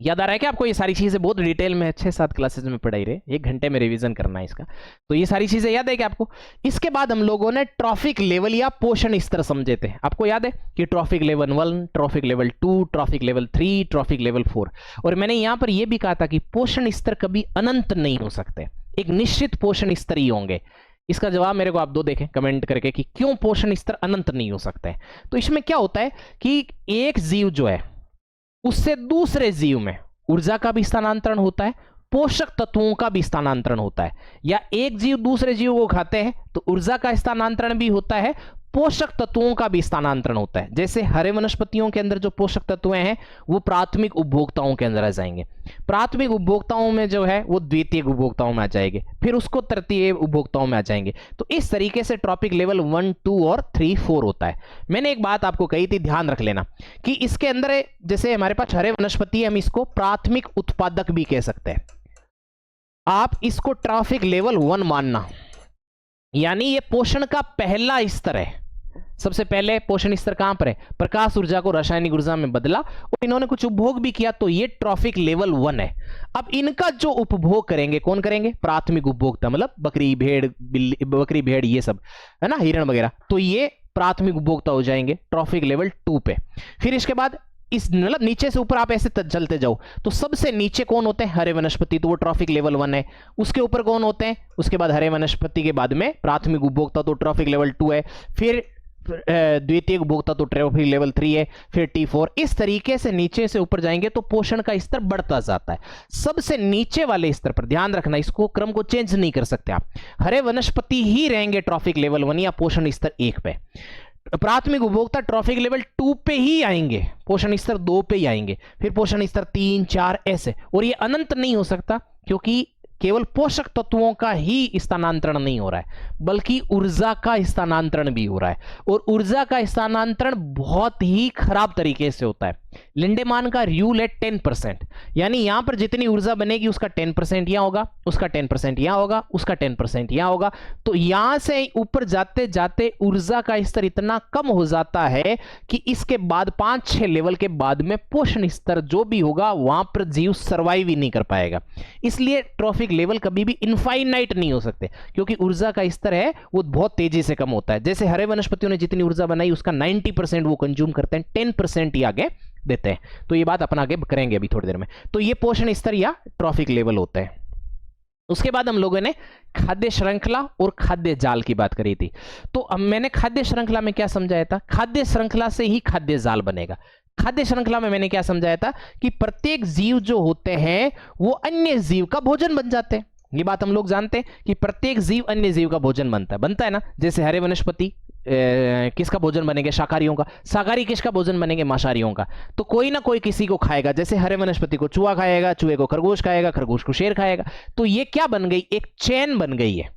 याद आ रहा है क्या आपको? ये सारी चीजें बहुत डिटेल में 6-7 क्लासेस में पढ़ाई रहे, 1 घंटे में रिवीजन करना है इसका। तो ये सारी चीजें याद है क्या आपको? इसके बाद हम लोगों ने ट्रॉफिक लेवल या पोषण स्तर समझे थे। आपको याद है कि trophic level 1, trophic level 2, trophic level 3, trophic level 4। और मैंने यहां पर यह भी कहा था कि पोषण स्तर कभी अनंत नहीं हो सकते, एक निश्चित पोषण स्तर ही होंगे। इसका जवाब मेरे को आप दो देखें कमेंट करके कि क्यों पोषण स्तर अनंत नहीं हो सकते। तो इसमें क्या होता है कि एक जीव जो है उससे दूसरे जीव में ऊर्जा का भी स्थानांतरण होता है, पोषक तत्वों का भी स्थानांतरण होता है, या एक जीव दूसरे जीव को खाते हैं तो ऊर्जा का स्थानांतरण भी होता है, पोषक तत्वों का भी स्थानांतरण होता है। जैसे हरे वनस्पतियों के अंदर जो पोषक तत्व हैं वो प्राथमिक उपभोक्ताओं के अंदर आ जाएंगे, प्राथमिक उपभोक्ताओं में जो है वो द्वितीयक उपभोक्ताओं में आ जाएंगे, फिर उसको तृतीय उपभोक्ताओं में आ जाएंगे। तो इस तरीके से ट्रॉपिक लेवल 1, 2 और 3, 4 होता है। मैंने एक बात आपको कही थी, ध्यान रख लेना कि इसके अंदर जैसे हमारे पास हरे वनस्पति है, हम इसको प्राथमिक उत्पादक भी कह सकते हैं। आप इसको ट्रॉपिक लेवल 1 मानना, यानी ये पोषण का पहला स्तर है। सबसे पहले पोषण स्तर कहां पर है? प्रकाश ऊर्जा को रासायनिक ऊर्जा में बदला और इन्होंने कुछ उपभोग भी किया, तो ये ट्रॉफिक लेवल 1 है। अब इनका जो उपभोग करेंगे कौन करेंगे? प्राथमिक उपभोक्ता, मतलब बकरी भेड़, बिल्ली, बकरी भेड़ ये सब है ना, हिरण वगैरह, तो ये प्राथमिक उपभोक्ता हो जाएंगे ट्रॉफिक लेवल 2 पे। फिर इसके बाद इस मतलब नीचे से ऊपर आप ऐसे चलते जाओ तो सबसे नीचे कौन होते हैं? हरे वनस्पति, तो वो ट्रॉफिक लेवल 1 है। उसके ऊपर कौन होते हैं? उसके बाद हरे वनस्पति के बाद में प्राथमिक उपभोक्ता, तो ट्रॉफिक लेवल 2 है। फिर द्वितीय उपभोक्ता, तो ट्रॉफिक लेवल 3 है। फिर T4। इस तरीके से नीचे से ऊपर जाएंगे तो पोषण का स्तर बढ़ता जाता है। सबसे नीचे वाले स्तर पर ध्यान रखना, इसको क्रम को चेंज नहीं कर सकते आप, हरे वनस्पति ही रहेंगे ट्रॉफिक लेवल 1 या पोषण स्तर 1 पे। प्राथमिक उपभोक्ता ट्रॉफिक लेवल 2 पे ही आएंगे, पोषण स्तर 2 पे ही आएंगे, फिर पोषण स्तर 3, 4 ऐसे। और ये अनंत नहीं हो सकता, क्योंकि केवल पोषक तत्वों का ही स्थानांतरण नहीं हो रहा है, बल्कि ऊर्जा का स्थानांतरण भी हो रहा है। और ऊर्जा का स्थानांतरण बहुत ही खराब तरीके से होता है। लिंडेमान का रूल है 10%, यानी यहां पर जितनी ऊर्जा बनेगी उसका 10% यहां होगा, उसका 10% यहां होगा, उसका 10% यहां होगा। तो यहां से ऊपर जाते जाते ऊर्जा का स्तर इतना कम हो जाता है कि इसके बाद 5-6 लेवल के बाद में पोषण स्तर जो भी होगा वहां पर जीव सर्वाइव ही नहीं कर पाएगा। इसलिए ट्रॉफिक लेवल कभी भी इनफाइनाइट नहीं हो सकते, क्योंकि ऊर्जा का स्तर है वो बहुत तेजी से कम होता है। जैसे हरे वनस्पतियों ने जितनी ऊर्जा बनाई उसका 90% वो कंज्यूम करते हैं, 10% ही आगे देते हैं। तो ये बात अपन आगे करेंगे अभी थोड़ी देर में। तो ये पोषण स्तर या ट्रॉफिक लेवल होते हैं। उसके बाद हम लोगों ने खाद्य श्रृंखला और खाद्य जाल की बात करी थी। तो अब मैंने खाद्य श्रृंखला में क्या समझाया था? खाद्य श्रृंखला से ही खाद्य जाल बनेगा। खाद्य श्रृंखला में मैंने क्या समझाया था कि प्रत्येक जीव जो होते हैं वो अन्य जीव का भोजन बन जाते हैं। ये बात हम लोग जानते हैं कि प्रत्येक जीव अन्य जीव का भोजन बनता है ना। जैसे हरे वनस्पति किसका भोजन बनेंगे? शाकाहारियों का। शाकाहारी किसका भोजन बनेंगे? मांसाहारियों का। तो कोई ना कोई किसी को खाएगा। जैसे हरे वनस्पति को चूहा खाएगा, चूहे को खरगोश खाएगा, खरगोश को शेर खाएगा। तो ये क्या बन गई? एक चेन बन गई है,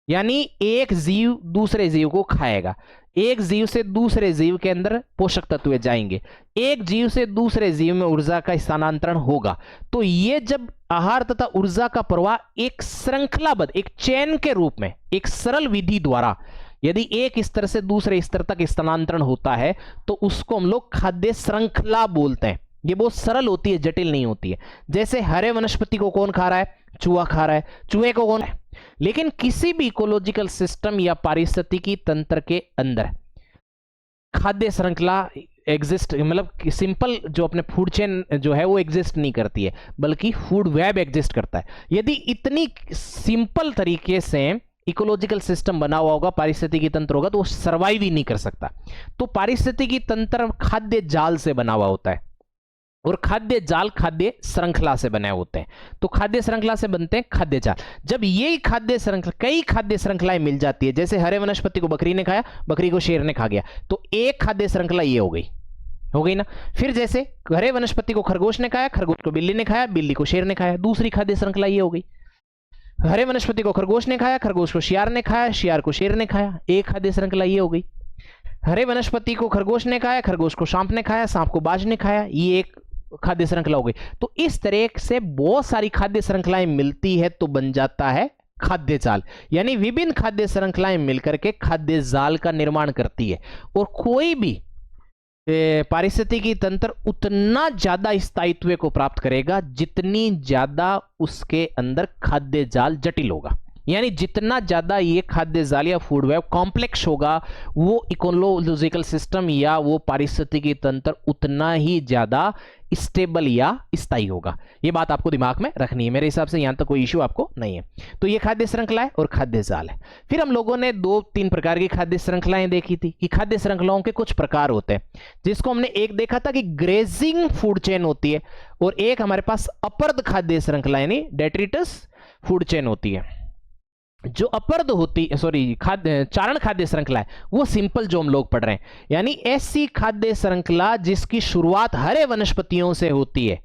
यानी एक जीव दूसरे जीव को खाएगा, एक जीव से दूसरे जीव के अंदर पोषक तत्व जाएंगे, एक जीव से दूसरे जीव में ऊर्जा का स्थानांतरण होगा। तो ये जब आहार तथा ऊर्जा का प्रवाह एक श्रृंखलाबद्ध, एक चेन के रूप में, एक सरल विधि द्वारा यदि एक स्तर से दूसरे स्तर तक स्थानांतरण होता है तो उसको हम लोग खाद्य श्रृंखला बोलते हैं। ये बहुत सरल होती है, जटिल नहीं होती है। जैसे हरे वनस्पति को कौन खा रहा है? चूहा खा रहा है। चूहे को कौन है? लेकिन किसी भी इकोलॉजिकल सिस्टम या पारिस्थितिकी तंत्र के अंदर खाद्य श्रृंखला एग्जिस्ट, मतलब सिंपल जो अपने फूड चेन जो है वो एग्जिस्ट नहीं करती है, बल्कि फूड वेब एग्जिस्ट करता है। यदि इतनी सिंपल तरीके से इकोलॉजिकल सिस्टम बना हुआ होगा, पारिस्थितिकी तंत्र होगा, तो वो सर्वाइव ही नहीं कर सकता। तो पारिस्थितिकी तंत्र खाद्य जाल से बना हुआ होता है और खाद्य जाल खाद्य श्रृंखला से बने होते हैं। तो खाद्य श्रृंखला से बनते हैं खाद्य जाल। जब यही खाद्य श्रृंखला, कई खाद्य श्रृंखलाएं मिल जाती है, जैसे हरे वनस्पति को बकरी ने खाया, बकरी को शेर ने खा गया, तो एक खाद्य श्रृंखला ये हो गई, हो गई ना। फिर जैसे हरे वनस्पति को खरगोश ने खाया, खरगोश को बिल्ली ने खाया, बिल्ली को शेर ने खाया, दूसरी खाद्य श्रृंखला ये हो गई। हरे वनस्पति को खरगोश ने खाया, खरगोश को शियार ने खाया, शियार को शेर ने खाया, एक खाद्य श्रृंखला ये हो गई। हरे वनस्पति को खरगोश ने खाया, खरगोश को सांप ने खाया, सांप को बाज ने खाया, ये एक खाद्य श्रृंखला हो गई। तो इस तरह से बहुत सारी खाद्य श्रृंखलाएं मिलती है तो बन जाता है खाद्य जाल। यानी विभिन्न खाद्य श्रृंखलाएं मिलकर के खाद्य जाल का निर्माण करती है। और कोई भी पारिस्थितिकी तंत्र उतना ज्यादा स्थायित्व को प्राप्त करेगा जितनी ज्यादा उसके अंदर खाद्य जाल जटिल होगा। यानी जितना ज्यादा ये खाद्य जाल या फूड वेब कॉम्प्लेक्स होगा, वो इकोलॉजिकल सिस्टम या वो पारिस्थितिकी तंत्र उतना ही ज्यादा स्टेबल या स्थायी होगा। ये बात आपको दिमाग में रखनी है। मेरे हिसाब से यहां तक कोई इश्यू आपको नहीं है। तो ये खाद्य श्रृंखला है और खाद्य जाल है। फिर हम लोगों ने 2-3 प्रकार की खाद्य श्रृंखलाएं देखी थी कि खाद्य श्रृंखलाओं के कुछ प्रकार होते हैं, जिसको हमने एक देखा था कि ग्रेजिंग फूड चेन होती है और एक हमारे पास अपर्द खाद्य श्रृंखला यानी डेट्रिटस फूड चेन होती है। जो अपर्द होती चारण खाद्य श्रृंखला है वो सिंपल जो हम लोग पढ़ रहे हैं, यानी ऐसी खाद्य श्रृंखला जिसकी शुरुआत हरे वनस्पतियों से होती है।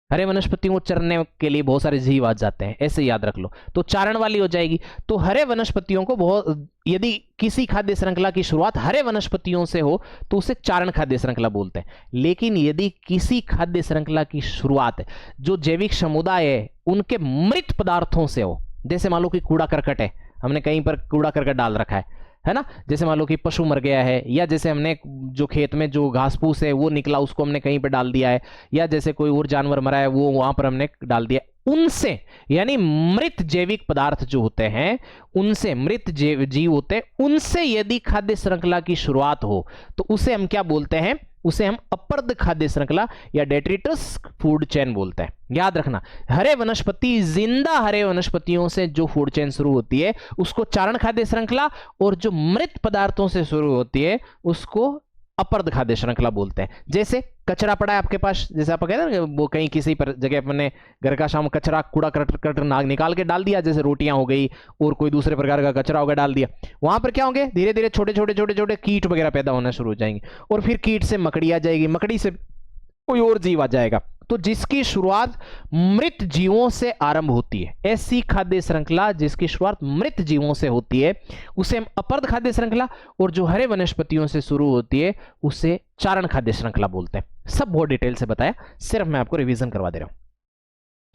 हरे वनस्पतियों को चरने के लिए बहुत सारे जीव आ जाते हैं, ऐसे याद रख लो, तो चारण वाली हो जाएगी। तो हरे वनस्पतियों को बहुत, यदि किसी खाद्य श्रृंखला की शुरुआत हरे वनस्पतियों से हो तो उसे चारण खाद्य श्रृंखला बोलते हैं। लेकिन यदि किसी खाद्य श्रृंखला की शुरुआत जो जैविक समुदाय है उनके मृत पदार्थों से हो, जैसे मान लो कि कूड़ा करकट है, हमने कहीं पर कूड़ा करकट डाल रखा है ना, जैसे मान लो कि पशु मर गया है, या जैसे हमने जो खेत में जो घास फूस है वो निकला उसको हमने कहीं पर डाल दिया है, या जैसे कोई और जानवर मरा है वो वहां पर हमने डाल दिया, उनसे यानी मृत जैविक पदार्थ जो होते हैं उनसे, मृत जीव होते हैं उनसे यदि खाद्य श्रृंखला की शुरुआत हो तो उसे हम क्या बोलते हैं, उसे हम अपर्द खाद्य श्रृंखला या डेट्रिटस फूड चेन बोलते हैं। याद रखना, हरे वनस्पति, जिंदा हरे वनस्पतियों से जो फूड चेन शुरू होती है उसको चारण खाद्य श्रृंखला, और जो मृत पदार्थों से शुरू होती है उसको अपर्द खाद्य श्रृंखला बोलते हैं। जैसे कचरा पड़ा है आपके पास, जैसे आप कहते हैं वो कहीं किसी पर जगह अपने घर का शाम कचरा कूड़ा करकट नाग निकाल के डाल दिया, जैसे रोटियां हो गई और कोई दूसरे प्रकार का कचरा होगा डाल दिया, वहां पर क्या होंगे, धीरे धीरे छोटे छोटे कीट वगैरह पैदा होना शुरू हो जाएंगे, और फिर कीट से मकड़ी आ जाएगी, मकड़ी से कोई और जीव आ जाएगा। तो जिसकी शुरुआत मृत जीवों से आरंभ होती है, ऐसी खाद्य श्रृंखला जिसकी शुरुआत मृत जीवों से होती है उसे हम अपर्द खाद्य श्रृंखला, और जो हरे वनस्पतियों से शुरू होती है उसे चारण खाद्य श्रृंखला बोलते हैं। सब बहुत डिटेल से बताया, सिर्फ मैं आपको रिवीजन करवा दे रहा हूं।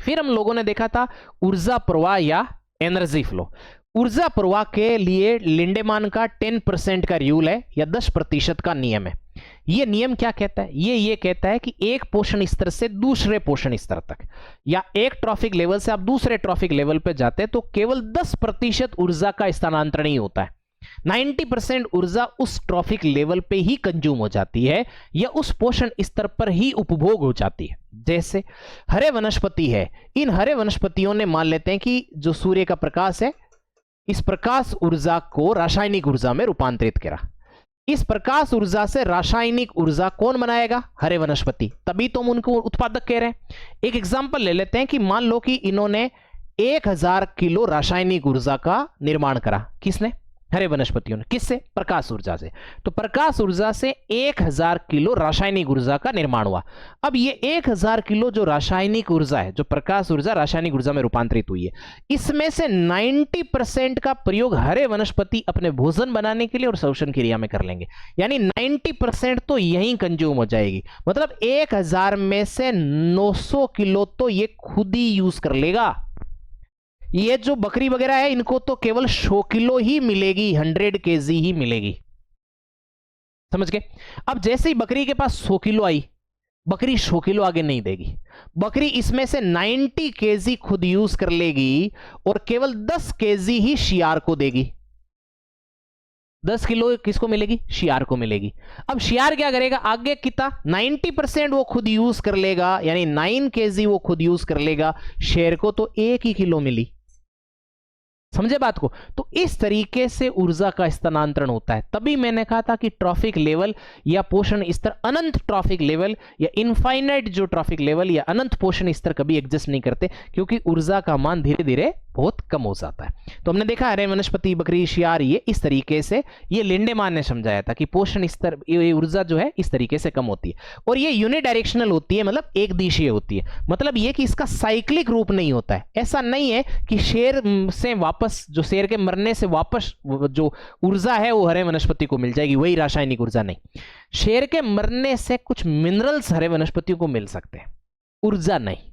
फिर हम लोगों ने देखा था ऊर्जा प्रवाह या एनर्जी फ्लो। ऊर्जा प्रवाह के लिए लिंडेमान का 10% का रूल है या 10% का नियम है। यह नियम क्या कहता है, ये कहता है कि एक पोषण स्तर से दूसरे पोषण स्तर तक, या एक ट्रॉफिक लेवल से आप दूसरे ट्रॉफिक लेवल पे जाते हैं तो केवल 10% ऊर्जा का स्थानांतरण ही होता है। 90% ऊर्जा उस ट्रॉफिक लेवल पे ही कंज्यूम हो जाती है या उस पोषण स्तर पर ही उपभोग हो जाती है। जैसे हरे वनस्पति है, इन हरे वनस्पतियों ने मान लेते हैं कि जो सूर्य का प्रकाश है, इस प्रकाश ऊर्जा को रासायनिक ऊर्जा में रूपांतरित करा। इस प्रकाश ऊर्जा से रासायनिक ऊर्जा कौन बनाएगा, हरे वनस्पति, तभी तो हम उनको उत्पादक कह रहे हैं। एक एग्जांपल ले लेते हैं कि मान लो कि इन्होंने 1000 किलो रासायनिक ऊर्जा का निर्माण करा, किसने, हरे वनस्पतियों ने, किससे, प्रकाश ऊर्जा से। तो प्रकाश ऊर्जा से 1000 किलो रासायनिक ऊर्जा का निर्माण हुआ। अब ये 1000 किलो जो रासायनिक ऊर्जा है, जो प्रकाश ऊर्जा रासायनिक ऊर्जा में रूपांतरित हुई है, इसमें से 90% का प्रयोग हरे वनस्पति अपने भोजन बनाने के लिए और श्वसन क्रिया में कर लेंगे। यानी 90% तो यहीं कंज्यूम हो जाएगी। मतलब 1000 में से 900 किलो तो ये खुद ही यूज कर लेगा। ये जो बकरी वगैरह है इनको तो केवल 100 किलो ही मिलेगी, 100 केजी ही मिलेगी, समझ गए। अब जैसे ही बकरी के पास 100 किलो आई, बकरी 100 किलो आगे नहीं देगी, बकरी इसमें से 90 केजी खुद यूज कर लेगी और केवल 10 केजी ही शियार को देगी। 10 किलो किसको मिलेगी, शियार को मिलेगी। अब शियार क्या करेगा, आगे कितना 90% वो खुद यूज कर लेगा, यानी 9 केजी वो खुद यूज कर लेगा, शेर को तो 1 ही किलो मिली। समझे बात को? तो इस तरीके से ऊर्जा का स्थानांतरण होता है। तभी मैंने कहा था कि ट्रॉफिक लेवल या पोषण स्तर, अनंत ट्रॉफिक लेवल या इनफाइनाइट जो ट्रॉफिक लेवल या अनंत पोषण स्तर कभी एग्जिस्ट नहीं करते, क्योंकि ऊर्जा का मान धीरे धीरे बहुत कम हो जाता है। तो हमने देखा हरे वनस्पति, बकरी, शियार, ये इस तरीके से, ये लिंडेमान ने समझाया था कि पोषण स्तर, ये ऊर्जा जो है इस तरीके से कम होती है। और ये यूनिडायरेक्शनल होती है, मतलब एक दिशीय होती है। मतलब ये कि इसका साइक्लिक रूप नहीं होता है। ऐसा नहीं है कि शेर से वापस, जो शेर के मरने से वापस जो ऊर्जा है वो हरे वनस्पति को मिल जाएगी, वही रासायनिक ऊर्जा नहीं। शेर के मरने से कुछ मिनरल्स हरे वनस्पति को मिल सकते हैं, ऊर्जा नहीं।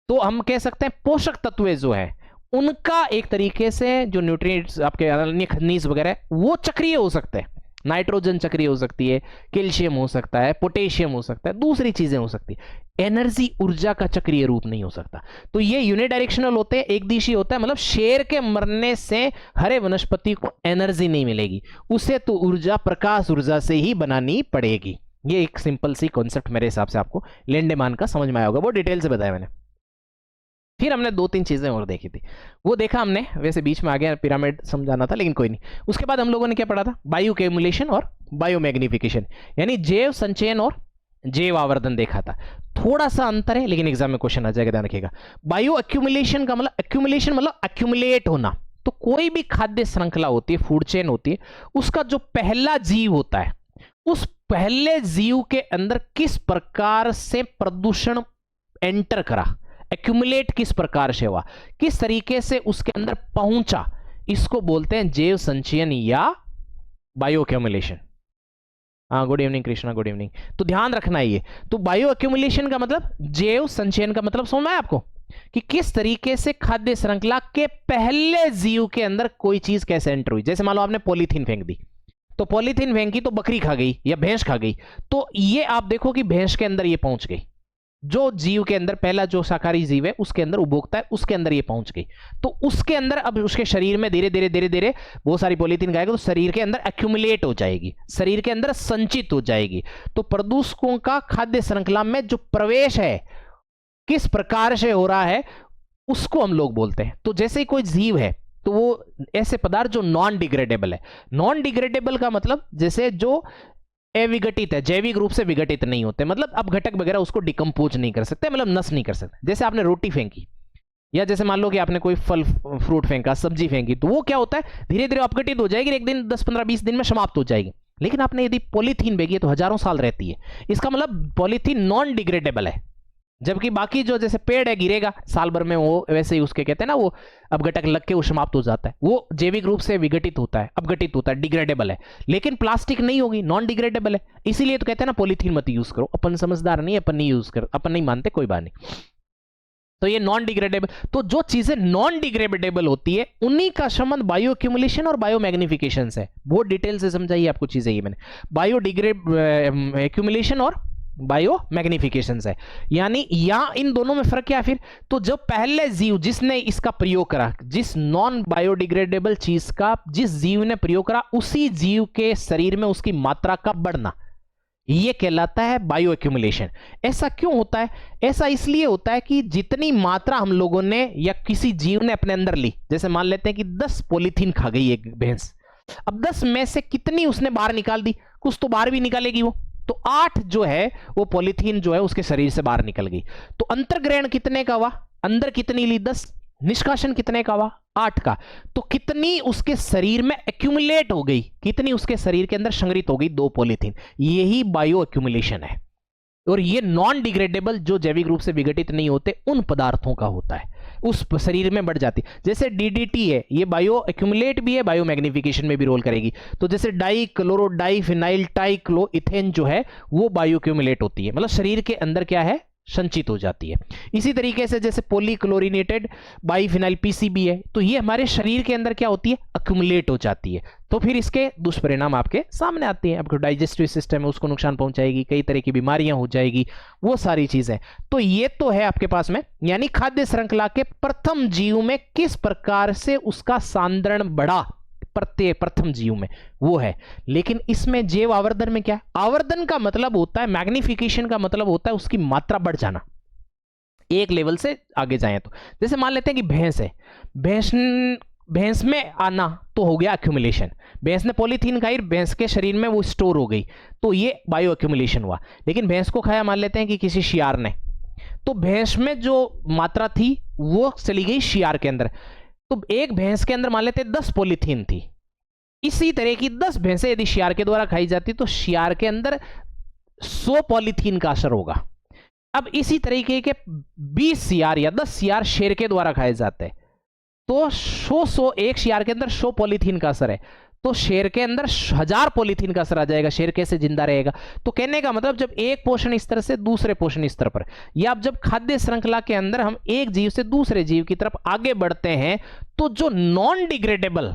तो हम कह सकते हैं पोषक तत्व जो है उनका एक तरीके से जो न्यूट्रिएंट्स आपके अन्य खनिज वगैरह वो चक्रीय हो सकते हैं। नाइट्रोजन चक्रीय हो सकती है, कैल्शियम हो सकता है, पोटेशियम हो सकता है, दूसरी चीजें हो सकती है। एनर्जी, ऊर्जा का चक्रीय रूप नहीं हो सकता। तो ये यूनिडायरेक्शनल होते हैं, एक दिशीय होता है। मतलब शेर के मरने से हरे वनस्पति को एनर्जी नहीं मिलेगी, उसे तो ऊर्जा प्रकाश ऊर्जा से ही बनानी पड़ेगी। ये एक सिंपल सी कॉन्सेप्ट मेरे हिसाब से आपको लिंडेमान का समझ में आया होगा, वो डिटेल से बताया मैंने। फिर हमने 2-3 चीजें और देखी थी, वो देखा हमने, वैसे बीच में आ गया, पिरामिड समझाना था लेकिन कोई नहीं। उसके बाद हम लोगों ने क्या पढ़ा था? बायो एक्यूमुलेशन और बायो मैग्निफिकेशन, यानी जैव संचयन और जैव आवर्धन देखा था। थोड़ा सा अंतर है लेकिन एग्जाम में क्वेश्चन आ जाएगा, ध्यान रखिएगा। बायो एक्यूमुलेशन का मतलब, एक्यूमुलेशन मतलब एक्यूमुलेट होना। तो कोई भी खाद्य श्रृंखला होती है, फूड चेन होती है, उसका जो पहला जीव होता है, उस पहले जीव के अंदर किस प्रकार से प्रदूषण एंटर करा, एक्यूमुलेट किस प्रकार से हुआ, किस तरीके से उसके अंदर पहुंचा, इसको बोलते हैं जैव संचयन या बायो एक्यूमुलेशन। हाँ, good evening Krishna, good evening. तो ध्यान रखना है ये। तो बायो एक्यूमुलेशन का मतलब, जैव संचयन का मतलब समझ में आया आपको, कि किस तरीके से खाद्य श्रृंखला के पहले जीव के अंदर कोई चीज कैसे एंटर हुई। जैसे मान लो आपने पॉलीथीन फेंक दी, तो पॉलीथीन फेंकी तो बकरी खा गई या भैंस खा गई, तो ये आप देखो कि भैंस के अंदर ये पहुंच गई, जो जीव के अंदर पहला जो शाकाहारी जीव है उसके अंदर उपभोक्ता है, उसके अंदर ये पहुंच गई। तो उसके अंदर अब उसके शरीर में धीरे धीरे धीरे धीरे बहुत सारी पॉलीथीन खाएगा, तो शरीर के अंदर एक्यूमुलेट हो जाएगी, शरीर के अंदर संचित हो जाएगी। तो प्रदूषकों का खाद्य श्रृंखला में जो प्रवेश है किस प्रकार से हो रहा है, उसको हम लोग बोलते हैं। तो जैसे ही कोई जीव है तो वो ऐसे पदार्थ जो नॉन डिग्रेडेबल है। नॉन डिग्रेडेबल का मतलब जैसे जो अविघटित है, जैविक रूप से विघटित नहीं होते, मतलब अब घटक वगैरह उसको डिकम्पोज नहीं कर सकते, मतलब नष्ट नहीं कर सकते। जैसे आपने रोटी फेंकी, या जैसे मान लो कि आपने कोई फल फ्रूट फेंका, सब्जी फेंकी, तो वो क्या होता है, धीरे धीरे अपघटित हो जाएगी, एक दिन 10-15-20 दिन में समाप्त हो जाएगी। लेकिन आपने यदि पॉलीथीन फेंकी है तो हजारों साल रहती है। इसका मतलब पॉलीथीन नॉन डिग्रेडेबल है। जबकि बाकी जो जैसे पेड़ है गिरेगा साल भर में, वो वैसे ही उसके कहते हैं ना, वो अपघटक लग के वो समाप्त हो जाता है, वो जैविक रूप से विघटित होता है, अपघटित होता है, डिग्रेडेबल है। लेकिन प्लास्टिक नहीं होगी, नॉन डिग्रेडेबल है। इसीलिए तो कहते हैं ना पॉलीथीन मत यूज करो। अपन समझदार नहीं, अपन नहीं यूज कर, अपन नहीं मानते, कोई बात नहीं। तो ये नॉन डिग्रेडेबल, तो जो चीजें नॉन डिग्रेडेबल होती है उन्हीं का संबंध बायो एक्यूमुलेशन और बायो मैग्निफिकेशन से। बहुत डिटेल से समझाइए आपको चीजें ये मैंने, बायो एक्यूमुलेशन और बायो मैग्निफिकेशन है। यानी यहां इन दोनों में फर्क क्या है फिर? तो जब पहले जीव जिसने इसका प्रयोग करा, जिस नॉन बायोडिग्रेडेबल चीज का जिस जीव ने प्रयोग करा, उसी जीव के शरीर में उसकी मात्रा का बढ़ना, यह कहलाता है बायो एक्यूमुलेशन। ऐसा क्यों होता है? ऐसा इसलिए होता है कि जितनी मात्रा हम लोगों ने या किसी जीव ने अपने अंदर ली, जैसे मान लेते हैं कि 10 पॉलीथीन खा गई एक भैंस, अब 10 में से कितनी उसने बाहर निकाल दी, कुछ तो बाहर भी निकालेगी वो, तो 8 जो है वो पॉलीथीन जो है उसके शरीर से बाहर निकल गई। तो अंतर्ग्रहण कितने का हुआ? अंदर कितनी ली? 10। निष्कासन कितने का हुआ? 8 का। तो कितनी उसके शरीर में एक्यूमुलेट हो गई, कितनी उसके शरीर के अंदर संग्रहित हो गई? 2 पॉलीथीन। यही बायो एक्यूमुलेशन है। और ये नॉन डिग्रेडेबल, जो जैविक रूप से विघटित नहीं होते, उन पदार्थों का होता है, उस शरीर में बढ़ जाती है। जैसे डीडीटी है, ये बायो एक्यूमुलेट भी है, बायो मैग्निफिकेशन में भी रोल करेगी। तो जैसे dichlorodiphenyltrichloroethane जो है वो बायो एक्यूमुलेट होती है, मतलब शरीर के अंदर क्या है, संचित हो जाती है। इसी तरीके से जैसे पॉलीक्लोरिनेटेड बाइफिनाइल पीसीबी है, तो ये हमारे शरीर के अंदर क्या होती है, अक्यूमुलेट हो जाती है। तो फिर इसके दुष्परिणाम आपके सामने आते हैं, आपको डाइजेस्टिव सिस्टम है उसको नुकसान पहुंचाएगी, कई तरह की बीमारियां हो जाएगी, वो सारी चीजें। तो ये तो है आपके पास में, यानी खाद्य श्रृंखला के प्रथम जीव में किस प्रकार से उसका सांद्रण बढ़ा, प्रत्येक प्रथम जीव में वो है। लेकिन इसमें जैव आवर्धन में क्या है? आवर्धन का मतलब होता है, मैग्निफिकेशन का मतलब होता है उसकी मात्रा बढ़ जाना, एक लेवल से आगे जाए। तो जैसे मान लेते हैं कि भैंस है, भैंस भैंस में आना तो हो गया एक्यूमुलेशन। भैंस ने पॉलीथीन खाई, भैंस के शरीर में वो स्टोर हो गई, तो ये बायो एक्यूमुलेशन हुआ। लेकिन भैंस को खाया मान लेते हैं कि किसी शियार ने, तो भैंस में जो मात्रा थी वो चली गई शियार के अंदर। तो एक भैंस के अंदर मान लेते हैं 10 पॉलीथीन थी। इसी तरह की 10 भैंसें यदि शियार के द्वारा खाई जाती तो शियार के अंदर 100 पॉलीथीन का असर होगा। अब इसी तरीके के 20 शियार या 10 शियार शेर के द्वारा खाए जाते हैं, तो 100 एक शियार के अंदर 100 पॉलीथीन का असर है, तो शेर के अंदर 1000 पॉलीथीन का असर आ जाएगा। शेर कैसे जिंदा रहेगा? तो कहने का मतलब जब एक पोषण स्तर से दूसरे पोषण स्तर पर, या अब जब खाद्य श्रृंखला के अंदर हम एक जीव से दूसरे जीव की तरफ आगे बढ़ते हैं, तो जो नॉन डिग्रेडेबल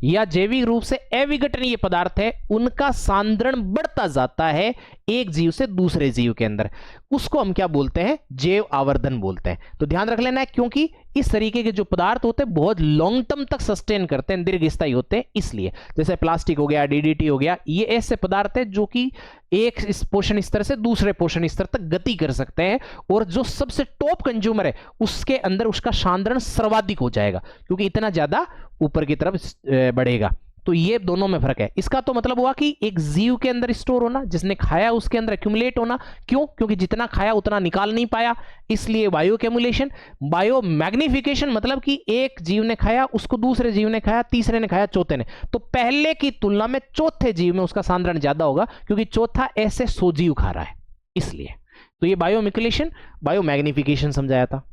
या जैविक रूप से अविघटनीय पदार्थ है उनका सांद्रण बढ़ता जाता है एक जीव से दूसरे जीव के अंदर। उसको हम क्या बोलते हैं? जैव आवर्धन बोलते हैं। तो ध्यान रख लेना है, क्योंकि इस तरीके के जो पदार्थ होते हैं बहुत लॉन्ग टर्म तक सस्टेन करते हैं, दीर्घस्थायी होते हैं। इसलिए जैसे प्लास्टिक हो गया, डीडीटी हो गया, ये ऐसे पदार्थ है जो कि एक इस पोषण स्तर से दूसरे पोषण स्तर तक गति कर सकते हैं, और जो सबसे टॉप कंज्यूमर है उसके अंदर उसका सांद्रण सर्वाधिक हो जाएगा, क्योंकि इतना ज्यादा ऊपर की तरफ बढ़ेगा। तो ये दोनों में फर्क है। इसका तो मतलब हुआ कि एक जीव के अंदर स्टोर होना, जिसने खाया उसके अंदर एक्यूमुलेट होना। क्यों? क्योंकि जितना खाया उतना निकाल नहीं पाया, इसलिए बायो एक्यूमुलेशन। बायो मैग्निफिकेशन मतलब कि एक जीव ने खाया, उसको दूसरे जीव ने खाया, तीसरे ने खाया, चौथे ने, तो पहले की तुलना में चौथे जीव में उसका सांद्रण ज्यादा होगा, क्योंकि चौथा ऐसे 100 जीव खा रहा है, इसलिए। तो ये बायो मैग्निफिकेशन, बायो मैग्निफिकेशन समझाया था।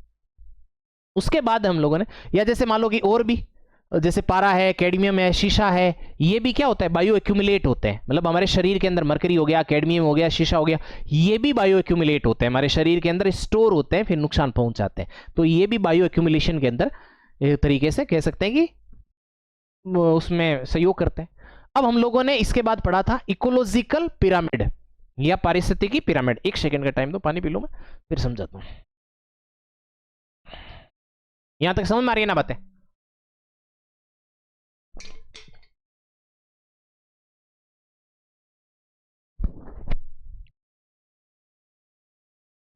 उसके बाद हम लोगों ने, या जैसे मान लो कि और भी, जैसे पारा है, कैडमियम है, शीशा है, ये भी क्या होता है? बायो एक्यूमुलेट होते हैं। मतलब हमारे शरीर के अंदर मरकरी हो गया, कैडमियम हो गया, शीशा हो गया, ये भी बायो एक्यूमुलेट होते हैं, हमारे शरीर के अंदर स्टोर होते हैं, फिर नुकसान पहुंचाते हैं। तो ये भी बायो एक्यूमुलेशन के अंदर एक तरीके से कह सकते हैं कि उसमें सहयोग करते हैं। अब हम लोगों ने इसके बाद पढ़ा था इकोलॉजिकल पिरामिड या पारिस्थितिकी पिरामिड। 1 सेकंड का टाइम दो, पानी पी लो, मैं फिर समझाता हूं। यहां तक समझ में आ रही है ना बातें?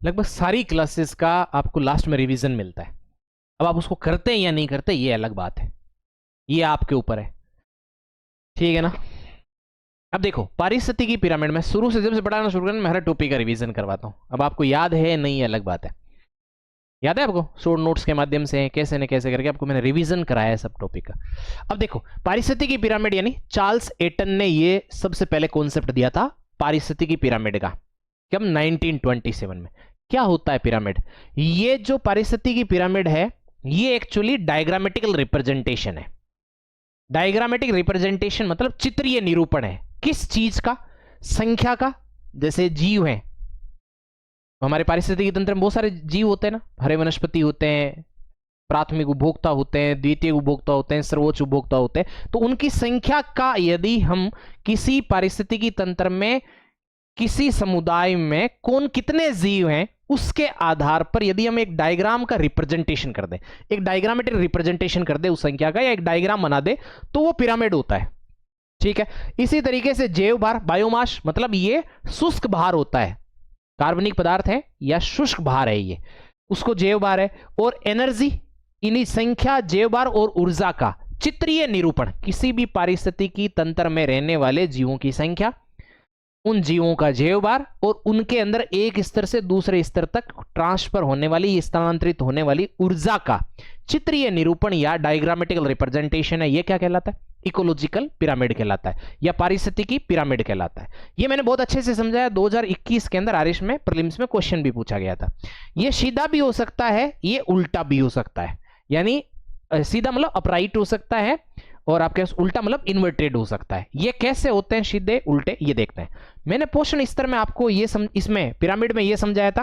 लगभग सारी क्लासेस का आपको लास्ट में रिवीजन मिलता है। अब आप उसको करते हैं या नहीं करते, ये अलग बात है, ये आपके ऊपर है, ठीक है ना। अब देखो, पारिस्थितिकी पिरामिड में शुरू से जब से पढ़ाना शुरू करना, मैं हर टॉपिक का रिवीजन करवाता हूं। अब आपको याद है नहीं, ये अलग बात है। याद है आपको? शॉर्ट नोट्स के माध्यम से कैसे न कैसे करके आपको मैंने रिवीजन कराया है सब टॉपिक का। अब देखो, पारिस्थितिकी पिरामिड यानी चार्ल्स एटन ने ये सबसे पहले कॉन्सेप्ट दिया था पारिस्थितिकी पिरामिड का, कब? 1927 में। क्या होता है पिरामिड? ये जो पारिस्थितिकी पिरामिड है, ये एक्चुअली डायग्रामेटिकल रिप्रेजेंटेशन है। डायग्रामेटिक रिप्रेजेंटेशन मतलब चित्रीय निरूपण है। किस चीज का? संख्या का। जैसे जीव हैं, हमारे पारिस्थितिकी तंत्र में बहुत सारे जीव होते हैं ना, हरे वनस्पति होते हैं, प्राथमिक उपभोक्ता होते हैं, द्वितीय उपभोक्ता होते हैं, सर्वोच्च उपभोक्ता होते हैं। तो उनकी संख्या का यदि हम किसी पारिस्थितिकी तंत्र में, किसी समुदाय में कौन कितने जीव हैं, उसके आधार पर यदि हम एक डायग्राम का रिप्रेजेंटेशन कर दें, एक डायग्रामेटिक रिप्रेजेंटेशन कर दे उस संख्या का, या एक डायग्राम बना दे, तो वो पिरामिड होता है, ठीक है। इसी तरीके से जैव भार, बायोमास, मतलब ये शुष्क भार होता है, कार्बनिक पदार्थ है या शुष्क भार है, ये उसको जैव भार है। और एनर्जी, इन्हीं संख्या, जैव भार और ऊर्जा का चित्रीय निरूपण, किसी भी पारिस्थितिकी तंत्र में रहने वाले जीवों की संख्या, उन जीवों का जैव भार, और उनके अंदर एक स्तर से दूसरे स्तर तक ट्रांसफर होने वाली, स्थानांतरित होने वाली ऊर्जा का चित्रीय निरूपण या डायग्रामेटिकल रिप्रेजेंटेशन है। यह क्या कहलाता है? इकोलॉजिकल पिरामिड कहलाता है, या पारिस्थितिकी पिरामिड कहलाता है। यह मैंने बहुत अच्छे से समझाया, 2021 के अंदर आरिश में प्रीलिम्स में क्वेश्चन भी पूछा गया था। यह सीधा भी हो सकता है, यह उल्टा भी हो सकता है। यानी सीधा मतलब अपराइट हो सकता है, और आपके उल्टा मतलब इन्वर्टेड हो सकता है। ये कैसे होते हैं सीधे उल्टे, ये देखते हैं। मैंने पोषण स्तर में आपको ये इसमें पिरामिड में ये समझाया था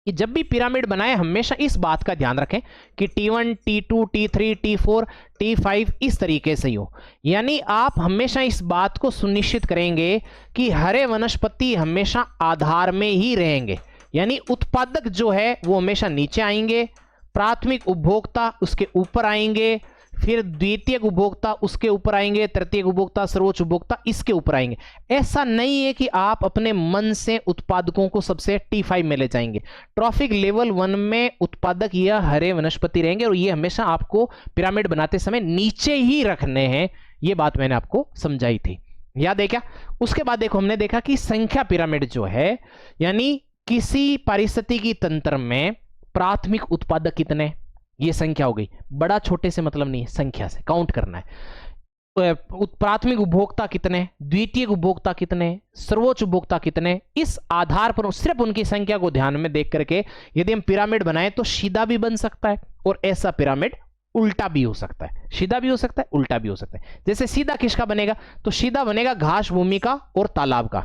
कि जब भी पिरामिड बनाए हमेशा इस बात का ध्यान रखें कि T1, T2, T3, T4, T5 इस तरीके से ही हो। यानी आप हमेशा इस बात को सुनिश्चित करेंगे कि हरे वनस्पति हमेशा आधार में ही रहेंगे, यानी उत्पादक जो है वो हमेशा नीचे आएंगे, प्राथमिक उपभोक्ता उसके ऊपर आएंगे, फिर द्वितीयक उपभोक्ता उसके ऊपर आएंगे, तृतीयक उपभोक्ता, सर्वोच्च उपभोक्ता इसके ऊपर आएंगे। ऐसा नहीं है कि आप अपने मन से उत्पादकों को सबसे T5 में ले जाएंगे। ट्रॉफिक लेवल 1 में उत्पादक या हरे वनस्पति रहेंगे और ये हमेशा आपको पिरामिड बनाते समय नीचे ही रखने हैं। ये बात मैंने आपको समझाई थी, याद है क्या? उसके बाद देखो हमने देखा कि संख्या पिरामिड जो है, यानी किसी पारिस्थितिकी तंत्र में प्राथमिक उत्पादक कितने, ये संख्या हो गई। बड़ा छोटे से मतलब नहीं है, संख्या से काउंट करना है। प्राथमिक उपभोक्ता कितने, द्वितीयक उपभोक्ता कितने, सर्वोच्च उपभोक्ता कितने, इस आधार पर सिर्फ उनकी संख्या को ध्यान में देख करके यदि हम पिरामिड बनाएं तो सीधा भी बन सकता है और ऐसा पिरामिड उल्टा भी हो सकता है। सीधा भी हो सकता है, उल्टा भी हो सकता है। जैसे सीधा किसका बनेगा, तो सीधा बनेगा घास भूमि का और तालाब का।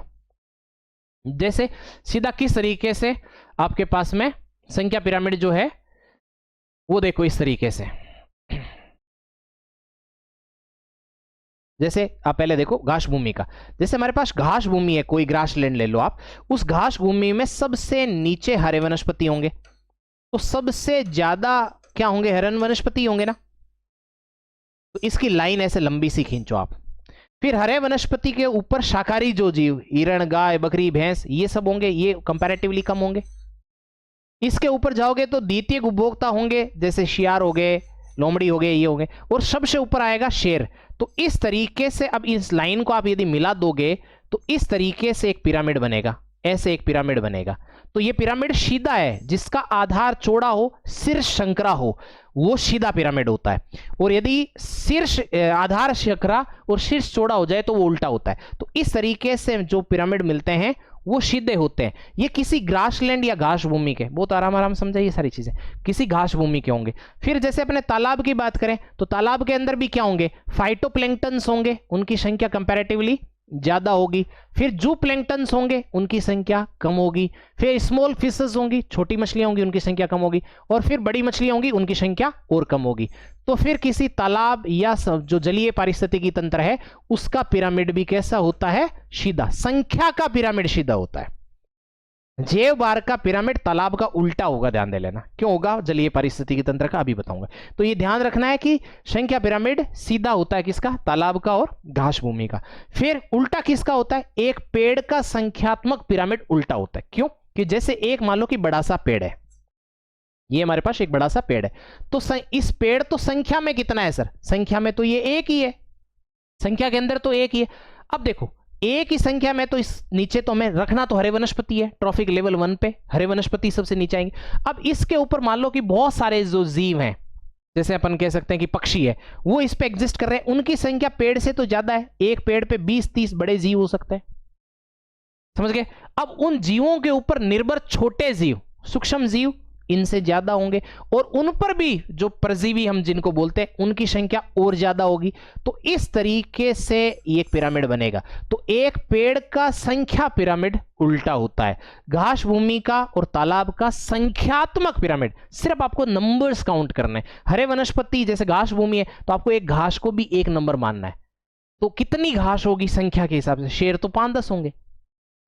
जैसे सीधा किस तरीके से आपके पास में संख्या पिरामिड जो है वो देखो इस तरीके से। जैसे आप पहले देखो घास भूमि का, जैसे हमारे पास घास भूमि है, कोई ग्रासलैंड ले लो आप, उस घास भूमि में सबसे नीचे हरे वनस्पति होंगे, तो सबसे ज्यादा क्या होंगे, हरे वनस्पति होंगे ना। तो इसकी लाइन ऐसे लंबी सी खींचो आप। फिर हरे वनस्पति के ऊपर शाकाहारी जो जीव, हिरण, गाय, बकरी, भैंस, ये सब होंगे, ये कंपैरेटिवली कम होंगे। इसके ऊपर जाओगे तो द्वितीयक उपभोक्ता होंगे, जैसे शियार हो गए, लोमड़ी हो गए, ये हो गए, और सबसे ऊपर आएगा शेर। तो इस तरीके से अब इस लाइन को आप यदि मिला दोगे तो इस तरीके से एक पिरामिड बनेगा, ऐसे एक पिरामिड बनेगा। तो ये पिरामिड सीधा है, जिसका आधार चौड़ा हो, शीर्ष संकरा हो, वो सीधा पिरामिड होता है। और यदि शीर्ष आधार संकरा और शीर्ष चौड़ा हो जाए तो वो उल्टा होता है। तो इस तरीके से जो पिरामिड मिलते हैं वो सीधे होते हैं। ये किसी ग्रासलैंड या घास भूमि के, बहुत आराम आराम समझाइए सारी चीजें, किसी घास भूमि के होंगे। फिर जैसे अपने तालाब की बात करें तो तालाब के अंदर भी क्या होंगे, फाइटोप्लैंक्टन्स होंगे, उनकी संख्या कंपैरेटिवली ज्यादा होगी। फिर जू प्लैंक्टन्स होंगे, उनकी संख्या कम होगी। फिर स्मॉल फिशेस होंगी, छोटी मछलियां होंगी, उनकी संख्या कम होगी। और फिर बड़ी मछलियां होंगी, उनकी संख्या और कम होगी। तो फिर किसी तालाब या जो जलीय पारिस्थितिकी तंत्र है उसका पिरामिड भी कैसा होता है, सीधा। संख्या का पिरामिड सीधा होता है। जैव बार का पिरामिड तालाब का उल्टा होगा, ध्यान दे लेना। क्यों होगा, जलीय पारिस्थितिकी तंत्र का अभी बताऊंगा। तो ये ध्यान रखना है कि संख्या पिरामिड सीधा होता है किसका, तालाब का और घास भूमि का। फिर उल्टा किसका होता है, एक पेड़ का संख्यात्मक पिरामिड उल्टा होता है। क्यों, कि जैसे एक मान लो कि बड़ा सा पेड़ है, ये हमारे पास एक बड़ा सा पेड़ है, तो इस पेड़ तो संख्या में कितना है सर, संख्या में तो ये एक ही है, संख्या के अंदर तो एक ही है। अब देखो एक ही संख्या में, तो इस नीचे तो हमें रखना तो हरे वनस्पति है, ट्रॉफिक लेवल 1 पे हरे वनस्पति सबसे नीचे आएंगे। अब इसके ऊपर मान लो कि बहुत सारे जो जीव हैं, जैसे अपन कह सकते हैं कि पक्षी है, वो इस पे एग्जिस्ट कर रहे हैं, उनकी संख्या पेड़ से तो ज्यादा है। एक पेड़ पे 20-30 बड़े जीव हो सकते हैं, समझ गए। अब उन जीवों के ऊपर निर्भर छोटे जीव, सूक्ष्म जीव इनसे ज्यादा होंगे, और उन पर भी जो परजीवी हम जिनको बोलते हैं उनकी संख्या और ज्यादा होगी। तो इस तरीके से एक पिरामिड बनेगा। तो एक पेड़ का संख्या पिरामिड उल्टा होता है, घास भूमि का और तालाब का संख्यात्मक पिरामिड, सिर्फ आपको नंबर्स काउंट करने। हरे वनस्पति जैसे घास भूमि है तो आपको एक घास को भी एक नंबर मानना है। तो कितनी घास होगी संख्या के हिसाब से, शेर तो 5-10 होंगे।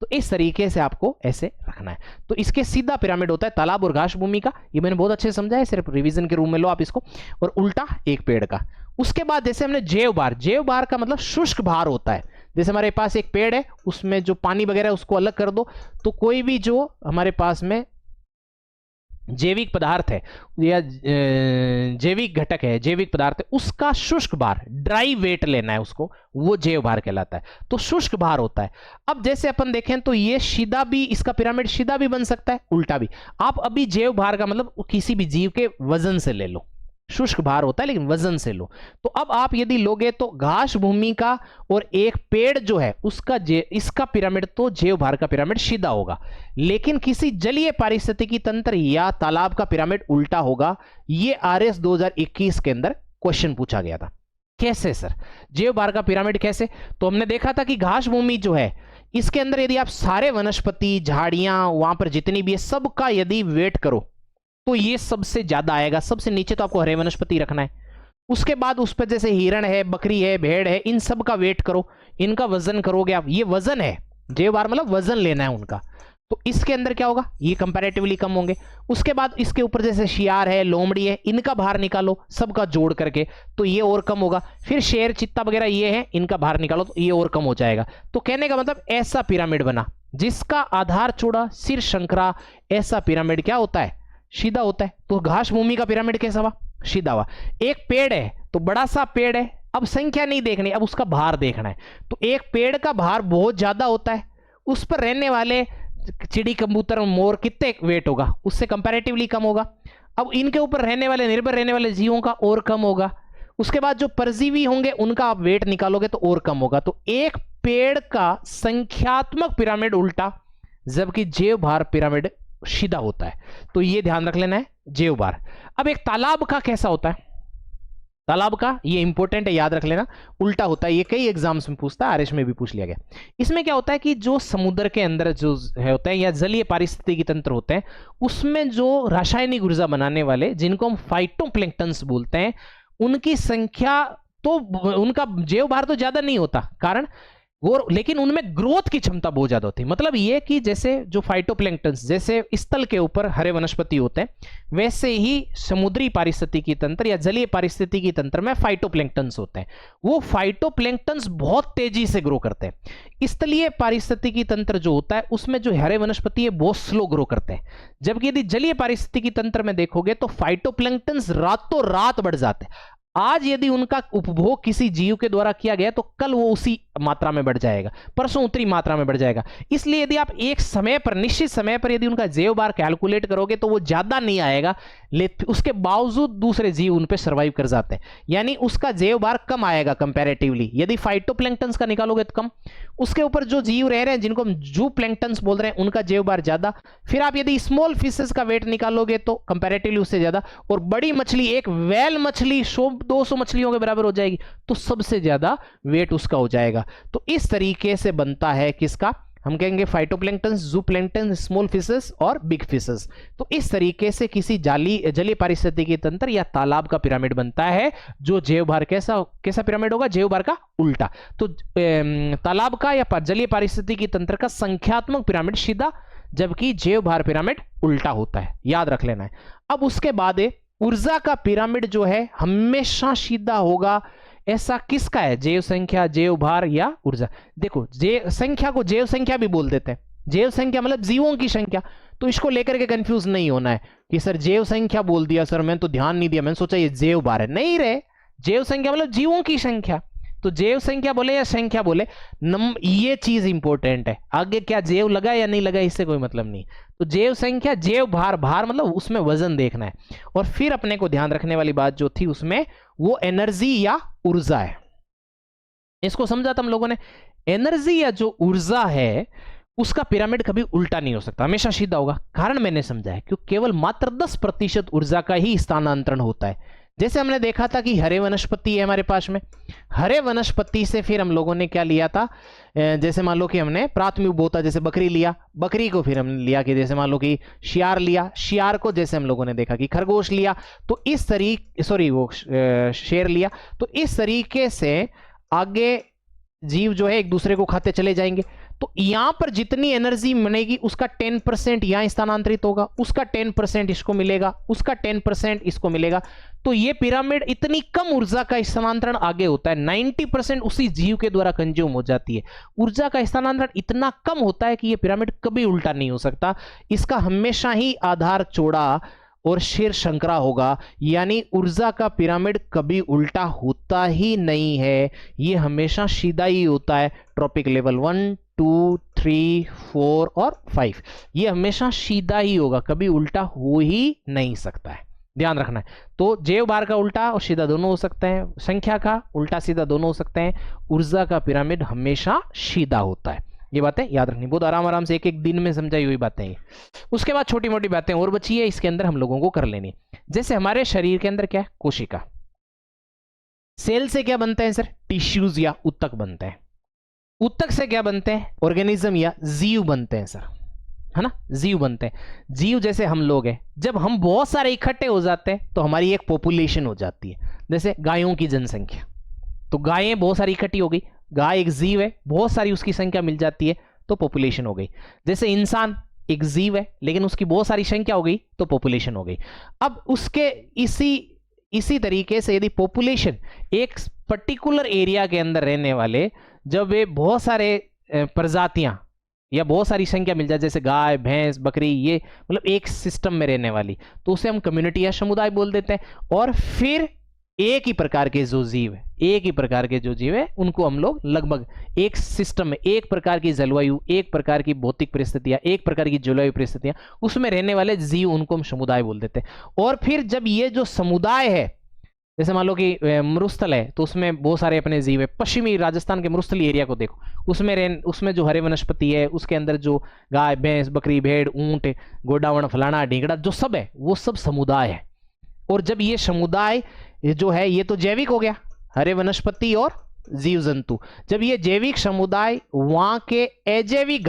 तो इस तरीके से आपको ऐसे रखना है। तो इसके सीधा पिरामिड होता है तालाब और घास भूमि का। ये मैंने बहुत अच्छे समझा है, सिर्फ रिवीजन के रूप में लो आप इसको। और उल्टा एक पेड़ का। उसके बाद जैसे हमने जैव बार, जैव बार का मतलब शुष्क भार होता है। जैसे हमारे पास एक पेड़ है, उसमें जो पानी वगैरह उसको अलग कर दो, तो कोई भी जो हमारे पास में जैविक पदार्थ है या जैविक घटक है, जैविक पदार्थ है, उसका शुष्क भार, ड्राई वेट लेना है उसको, वो जैव भार कहलाता है। तो शुष्क भार होता है। अब जैसे अपन देखें तो ये सीधा भी, इसका पिरामिड सीधा भी बन सकता है, उल्टा भी। आप अभी जैव भार का मतलब किसी भी जीव के वजन से ले लो, शुष्क भार होता है लेकिन वजन से लो। तो अब आप यदि लोगे तो घास भूमि का और एक पेड़ जो है उसका इसका पिरामिड तो जैव भार का पिरामिड सीधा होगा, लेकिन किसी जलीय पारिस्थितिकी तंत्र या तालाब का पिरामिड उल्टा होगा। ये आरएस 2021 के अंदर क्वेश्चन पूछा गया था। कैसे सर, जैव भार का पिरामिड कैसे? तो हमने देखा था कि घास भूमि जो है इसके अंदर यदि आप सारे वनस्पति, झाड़ियां, वहां पर जितनी भी है सबका यदि वेट करो तो ये सबसे ज्यादा आएगा। सबसे नीचे तो आपको हरे वनस्पति रखना है। उसके बाद उस पर जैसे हिरण है, बकरी है, भेड़ है, इन सब का वेट करो, इनका वजन करोगे आप। ये वजन है, जैव भार मतलब वजन लेना है उनका। तो इसके अंदर क्या होगा, ये कंपैरेटिवली कम होंगे। उसके बाद इसके ऊपर जैसे शियार है, लोमड़ी है, इनका भार निकालो सबका जोड़ करके, तो ये और कम होगा। फिर शेर, चित्ता वगैरह ये है, इनका भार निकालो तो ये और कम हो जाएगा। तो कहने का मतलब ऐसा पिरामिड बना जिसका आधार चौड़ा, सिर शंकरा, ऐसा पिरामिड क्या होता है, सीधा होता है। तो घास भूमि का पिरामिड कैसा हुआ, सीधा हुआ। एक पेड़ है तो बड़ा सा पेड़ है, अब संख्या नहीं देखनी, अब उसका भार देखना है। तो एक पेड़ का भार बहुत ज्यादा होता है, उस पर रहने वाले चिड़ी, कबूतर, मोर कितने वेट होगा, उससे कंपैरेटिवली कम होगा। अब इनके ऊपर रहने वाले, निर्भर रहने वाले जीवों का और कम होगा। उसके बाद जो परजीवी होंगे उनका आप वेट निकालोगे तो और कम होगा। तो एक पेड़ का संख्यात्मक पिरामिड उल्टा, जबकि जैव भार पिरामिड सीधा होता है। तो ये ध्यान रख लेना है, जैव भार। अब एक तालाब का कैसा होता है, तालाब का ये इंपॉर्टेंट है, याद रख लेना, उल्टा होता है। ये कई एग्जाम्स में पूछता है, आरएस में भी पूछ लिया गया। इसमें क्या होता है कि जो समुद्र के अंदर जो है होते हैं या जलीय पारिस्थितिकी तंत्र होते हैं, उसमें जो रासायनिक ऊर्जा बनाने वाले, जिनको हम फाइटोप्लैंक्टन्स बोलते हैं, उनकी संख्या तो, उनका जैव भार तो ज्यादा नहीं होता, कारण और लेकिन उनमें ग्रोथ की क्षमता बहुत ज्यादा होती है। मतलब ये कि जैसे जो फाइटोप्लैंक्टन्स, जैसे स्थल के ऊपर हरे वनस्पति होते हैं, वैसे ही समुद्री पारिस्थितिकी तंत्र या जलीय पारिस्थितिकी तंत्र में फाइटोप्लैंक्टन्स होते हैं। वो फाइटोप्लैंक्टन्स बहुत तेजी से ग्रो करते हैं। स्थलीय पारिस्थितिकी तंत्र जो होता है उसमें जो हरे वनस्पति है बहुत स्लो ग्रो करते हैं। जबकि यदि जलीय पारिस्थितिकी तंत्र में देखोगे तो फाइटोप्लैंक्टन्स रातों रात बढ़ जाते हैं। आज यदि उनका उपभोग किसी जीव के द्वारा किया गया तो कल वो उसी मात्रा में बढ़ जाएगा, परसों उतनी मात्रा में बढ़ जाएगा। इसलिए यदि आप एक समय पर, निश्चित समय पर यदि उनका जैव भार कैलकुलेट करोगे तो वो ज्यादा नहीं आएगा, लेकिन उसके बावजूद दूसरे जीव उन पे सर्वाइव कर जाते हैं, यानी उसका जैव भार कम आएगा कंपैरेटिवली। यदि फाइटोप्लैंक्टन्स का निकालोगे तो कम, उसके ऊपर जो जीव रह रहे हैं जिनको हम जू प्लैंक्टन्स बोल रहे हैं उनका जैव भार ज्यादा। फिर आप यदि स्मॉल फिशेस का वेट निकालोगे तो कंपैरेटिवली उससे ज्यादा, और बड़ी मछली, एक व्हेल मछली 100-200 मछलियों के बराबर हो जाएगी, तो सबसे ज्यादा वेट उसका हो जाएगा। तो इस तरीके से बनता है किसका, हम कहेंगे फाइटोप्लैंक्टन्स, जूप्लैंक्टन, स्मॉल फिशेस और बिग फिशेस। तो इस तरीके से किसी जलीय पारिस्थितिकी तंत्र या तालाब का पिरामिड बनता है, जो जैव भार कैसा पिरामिड होगा, जैव भार का उल्टा। तो तालाब का या जलीय पारिस्थितिकी तंत्र का संख्यात्मक पिरामिड सीधा, जबकि जैव भार पिरामिड उल्टा होता है, याद रख लेना है। अब उसके बाद ऊर्जा का पिरामिड जो है हमेशा सीधा होगा। ऐसा किसका है, जैव संख्या, जैव भार या ऊर्जा। देखो जैव संख्या को जैव संख्या भी बोल देते हैं, जैव संख्या मतलब जीवों की संख्या। तो इसको लेकर के कंफ्यूज नहीं होना है कि सर जैव संख्या बोल दिया सर, मैंने तो ध्यान नहीं दिया, मैंने सोचा ये जैव भार है। नहीं रे, जैव संख्या मतलब जीवों की संख्या। तो जैव संख्या बोले या संख्या बोले, ये चीज इंपॉर्टेंट है। आगे क्या जैव लगा या नहीं लगा इससे कोई मतलब नहीं। तो जैव संख्या, जैव भार, भार मतलब उसमें वजन देखना है। और फिर अपने को ध्यान रखने वाली बात जो थी उसमें, वो एनर्जी या ऊर्जा है। इसको समझा था हम लोगों ने, एनर्जी या जो ऊर्जा है उसका पिरामिड कभी उल्टा नहीं हो सकता, हमेशा सीधा होगा। कारण मैंने समझा है क्योंकि केवल मात्र 10% ऊर्जा का ही स्थानांतरण होता है। जैसे हमने देखा था कि हरे वनस्पति है हमारे पास में, हरे वनस्पति से फिर हम लोगों ने क्या लिया था, जैसे मान लो कि हमने प्राथमिक उपभोक्ता जैसे बकरी लिया, बकरी को फिर हमने लिया कि जैसे मान लो कि शियार लिया, शियार को जैसे हम लोगों ने देखा कि खरगोश लिया, तो इस तरीके, शेर लिया। तो इस तरीके से आगे जीव जो है एक दूसरे को खाते चले जाएंगे। तो यहां पर जितनी एनर्जी बनेगी उसका 10% यहां स्थानांतरित होगा, उसका 10% इसको मिलेगा, उसका 10% इसको मिलेगा। तो ये पिरामिड इतनी कम ऊर्जा का स्थानांतरण आगे होता है, 90% उसी जीव के द्वारा कंज्यूम हो जाती है। ऊर्जा का स्थानांतरण इतना कम होता है कि ये पिरामिड कभी उल्टा नहीं हो सकता। इसका हमेशा ही आधार चौड़ा और शीर्ष शंकरा होगा, यानी ऊर्जा का पिरामिड कभी उल्टा होता ही नहीं है, ये हमेशा सीधा ही होता है। ट्रॉपिक लेवल 1, 2, 3, 4 और 5 ये हमेशा सीधा ही होगा, कभी उल्टा हो ही नहीं सकता है, ध्यान रखना है। तो जैव भार का उल्टा और सीधा दोनों हो सकते हैं, संख्या का उल्टा सीधा दोनों हो सकते हैं, ऊर्जा का पिरामिड हमेशा सीधा होता है। ये बातें याद रखनी, बहुत आराम आराम से एक एक दिन में समझाई हुई बातें हैं। उसके बाद छोटी मोटी बातें और बची है, इसके अंदर हम लोगों को कर लेनी। जैसे हमारे शरीर के अंदर क्या है, कोशिका, सेल से क्या बनते हैं सर, टिश्यूज या ऊतक बनते हैं। ऊतक से क्या बनते हैं, ऑर्गेनिज्म या जीव बनते हैं सर, है ना, जीव बनते हैं। जीव जैसे हम लोग हैं, जब हम बहुत सारे इकट्ठे हो जाते हैं तो हमारी एक पॉपुलेशन हो जाती है। जैसे गायों की जनसंख्या, तो गायें बहुत सारी इकट्ठी हो गई, गाय एक जीव है, बहुत सारी उसकी संख्या मिल जाती है तो पॉपुलेशन हो गई। जैसे इंसान, एक जीव है लेकिन उसकी बहुत सारी संख्या हो गई तो पॉपुलेशन हो गई। अब उसके इसी तरीके से यदि पॉपुलेशन एक पर्टिकुलर एरिया के अंदर रहने वाले जब वे बहुत सारे प्रजातियां या बहुत सारी संख्या मिल जाए, जैसे गाय भैंस बकरी, ये मतलब एक सिस्टम में रहने वाली, तो उसे हम कम्युनिटी या समुदाय बोल देते हैं। और फिर एक ही प्रकार के जो जीव है, एक ही प्रकार के जो जीव है उनको हम लोग लगभग एक सिस्टम में, एक प्रकार की जलवायु, एक प्रकार की भौतिक परिस्थितियां, एक प्रकार की जलवायु परिस्थितियां, उसमें रहने वाले जीव, उनको हम समुदाय बोल देते हैं। और फिर जब ये जो समुदाय है, जैसे मान लो कि मरुस्थल है तो उसमें बहुत सारे अपने जीव है, पश्चिमी राजस्थान के मरुस्थली एरिया को देखो, उसमें जो हरे वनस्पति है, उसके अंदर जो गाय भैंस बकरी भेड़ ऊंट गोडावण फलाना ढींगड़ा जो सब है वो सब समुदाय है। और जब ये समुदाय जो है ये तो जैविक हो गया, हरे वनस्पति और जीव जंतु, जब ये जैविक समुदाय वहां के अजैविक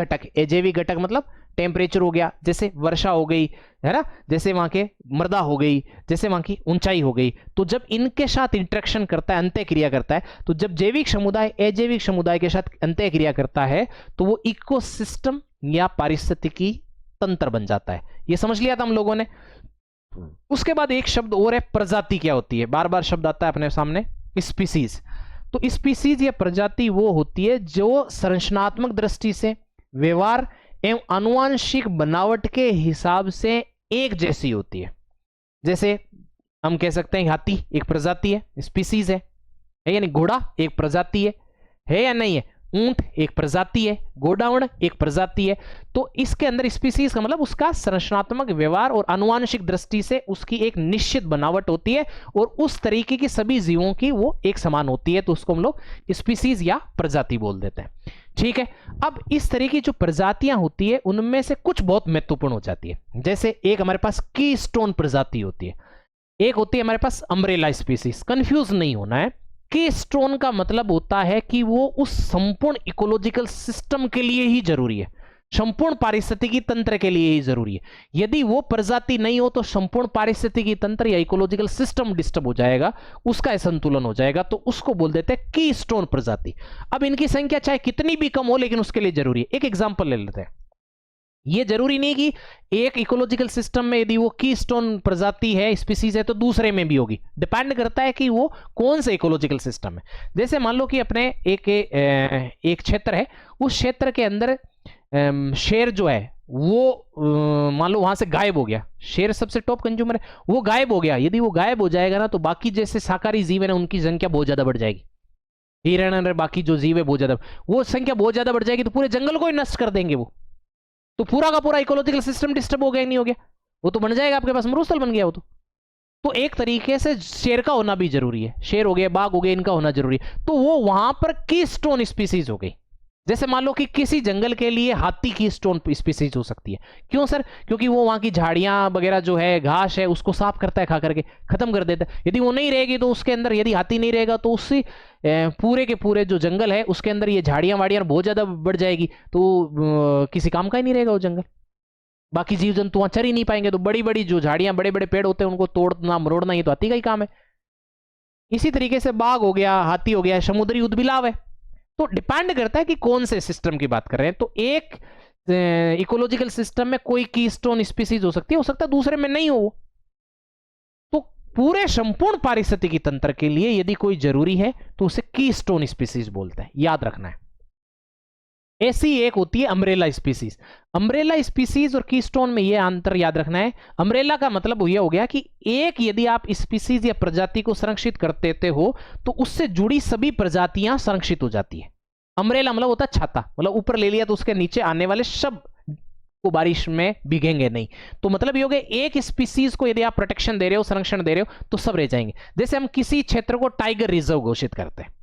घटक मतलब टेम्परेचर हो गया, जैसे वर्षा हो गई है ना, जैसे वहां के मृदा हो गई, जैसे वहां की ऊंचाई हो गई, तो जब इनके साथ इंटरेक्शन करता है, अंतःक्रिया करता है, तो जब जैविक समुदाय अजैविक समुदाय के साथ अंतःक्रिया करता है तो वो इकोसिस्टम या पारिस्थितिकी तंत्र बन जाता है। ये समझ लिया था हम लोगों ने। उसके बाद एक शब्द और है, प्रजाति क्या होती है, बार बार शब्द आता है अपने सामने, स्पीसीज। तो स्पीसीज या प्रजाति वो होती है जो संरचनात्मक दृष्टि से, व्यवहार एवं आनुवंशिक बनावट के हिसाब से एक जैसी होती है। जैसे हम कह सकते हैं हाथी एक प्रजाति है, स्पीसीज है यानी घोड़ा एक प्रजाति है या नहीं है, ऊंट एक प्रजाति है, गोडावण एक प्रजाति है। तो इसके अंदर स्पीसीज का मतलब उसका संरचनात्मक व्यवहार और आनुवंशिक दृष्टि से उसकी एक निश्चित बनावट होती है और उस तरीके की सभी जीवों की वो एक समान होती है, तो उसको हम लोग स्पीसीज या प्रजाति बोल देते हैं। ठीक है, अब इस तरह की जो प्रजातियां होती है उनमें से कुछ बहुत महत्वपूर्ण हो जाती है। जैसे एक हमारे पास कीस्टोन प्रजाति होती है, एक होती है हमारे पास अम्ब्रेला स्पीसीज। कंफ्यूज नहीं होना है, कीस्टोन का मतलब होता है कि वो उस संपूर्ण इकोलॉजिकल सिस्टम के लिए ही जरूरी है, संपूर्ण पारिस्थितिकी तंत्र के लिए ही जरूरी है। यदि वो प्रजाति नहीं हो तो संपूर्ण पारिस्थितिकी तंत्र या इकोलॉजिकल सिस्टम डिस्टर्ब हो जाएगा, उसका असंतुलन हो जाएगा, तो उसको बोल देते हैं कीस्टोन प्रजाति। अब इनकी संख्या चाहे कितनी भी कम हो लेकिन उसके लिए जरूरी है। एक एग्जांपल ले लेते हैं, ये जरूरी नहीं कि एक इकोलॉजिकल सिस्टम में यदि वो कीस्टोन प्रजाति है, स्पीसीज है, तो दूसरे में भी होगी। डिपेंड करता है कि वो कौन सा इकोलॉजिकल सिस्टम है। जैसे मान लो कि अपने एक क्षेत्र है, उस क्षेत्र के अंदर शेर जो है वो मान लो वहां से गायब हो गया, शेर सबसे टॉप कंज्यूमर है, वो गायब हो गया। यदि वो गायब हो जाएगा ना तो बाकी जैसे शाकाहारी जीव है ना उनकी संख्या बहुत ज्यादा बढ़ जाएगी, हिरण और बाकी जो जीव है बहुत ज्यादा, वो संख्या बहुत ज्यादा बढ़ जाएगी, तो पूरे जंगल को ही नष्ट कर देंगे वो, तो पूरा का पूरा इकोलॉजिकल सिस्टम डिस्टर्ब हो गया नहीं हो गया, वो तो बन जाएगा आपके पास मरुस्थल बन गया वो तो एक तरीके से शेर का होना भी जरूरी है, शेर हो गया बाघ हो गया इनका होना जरूरी है, तो वो वहां पर कीस्टोन स्पीसीज हो गई। जैसे मान लो कि किसी जंगल के लिए हाथी की स्टोन स्पीसीज हो सकती है। क्यों सर? क्योंकि वो वहां की झाड़ियां वगैरह जो है, घास है, उसको साफ करता है, खा करके खत्म कर देता है। यदि वो नहीं रहेगी तो उसके अंदर, यदि हाथी नहीं रहेगा तो उससे पूरे के पूरे जो जंगल है उसके अंदर ये झाड़ियां वाड़ियां बहुत ज्यादा बढ़ जाएगी, तो किसी काम का ही नहीं रहेगा वो जंगल, बाकी जीव जंतु वहां चर ही नहीं पाएंगे। तो बड़ी बड़ी जो झाड़ियां, बड़े बड़े पेड़ होते हैं उनको तोड़ना मरोड़ना ये तो हाथी का ही काम है। इसी तरीके से बाघ हो गया, हाथी हो गया, समुद्री उद्बिलाव है। तो डिपेंड करता है कि कौन से सिस्टम की बात कर रहे हैं। तो एक इकोलॉजिकल सिस्टम में कोई कीस्टोन स्पीसीज हो सकती है, हो सकता है दूसरे में नहीं हो। तो पूरे संपूर्ण पारिस्थितिकी तंत्र के लिए यदि कोई जरूरी है तो उसे कीस्टोन स्पीसीज बोलते हैं, याद रखना है। ऐसी एक होती है अम्ब्रेला स्पीसीज। अम्ब्रेला स्पीसीज और कीस्टोन में यह अंतर याद रखना है। अम्ब्रेला का मतलब यह हो गया कि एक यदि आप स्पीसीज या प्रजाति को संरक्षित कर देते हो तो उससे जुड़ी सभी प्रजातियां संरक्षित हो जाती है। अम्ब्रेला मतलब होता है छाता, मतलब ऊपर ले लिया तो उसके नीचे आने वाले सब को बारिश में भीगेंगे नहीं। तो मतलब ये हो गया, एक स्पीसीज को यदि आप प्रोटेक्शन दे रहे हो, संरक्षण दे रहे हो, तो सब रह जाएंगे। जैसे हम किसी क्षेत्र को टाइगर रिजर्व घोषित करते हैं,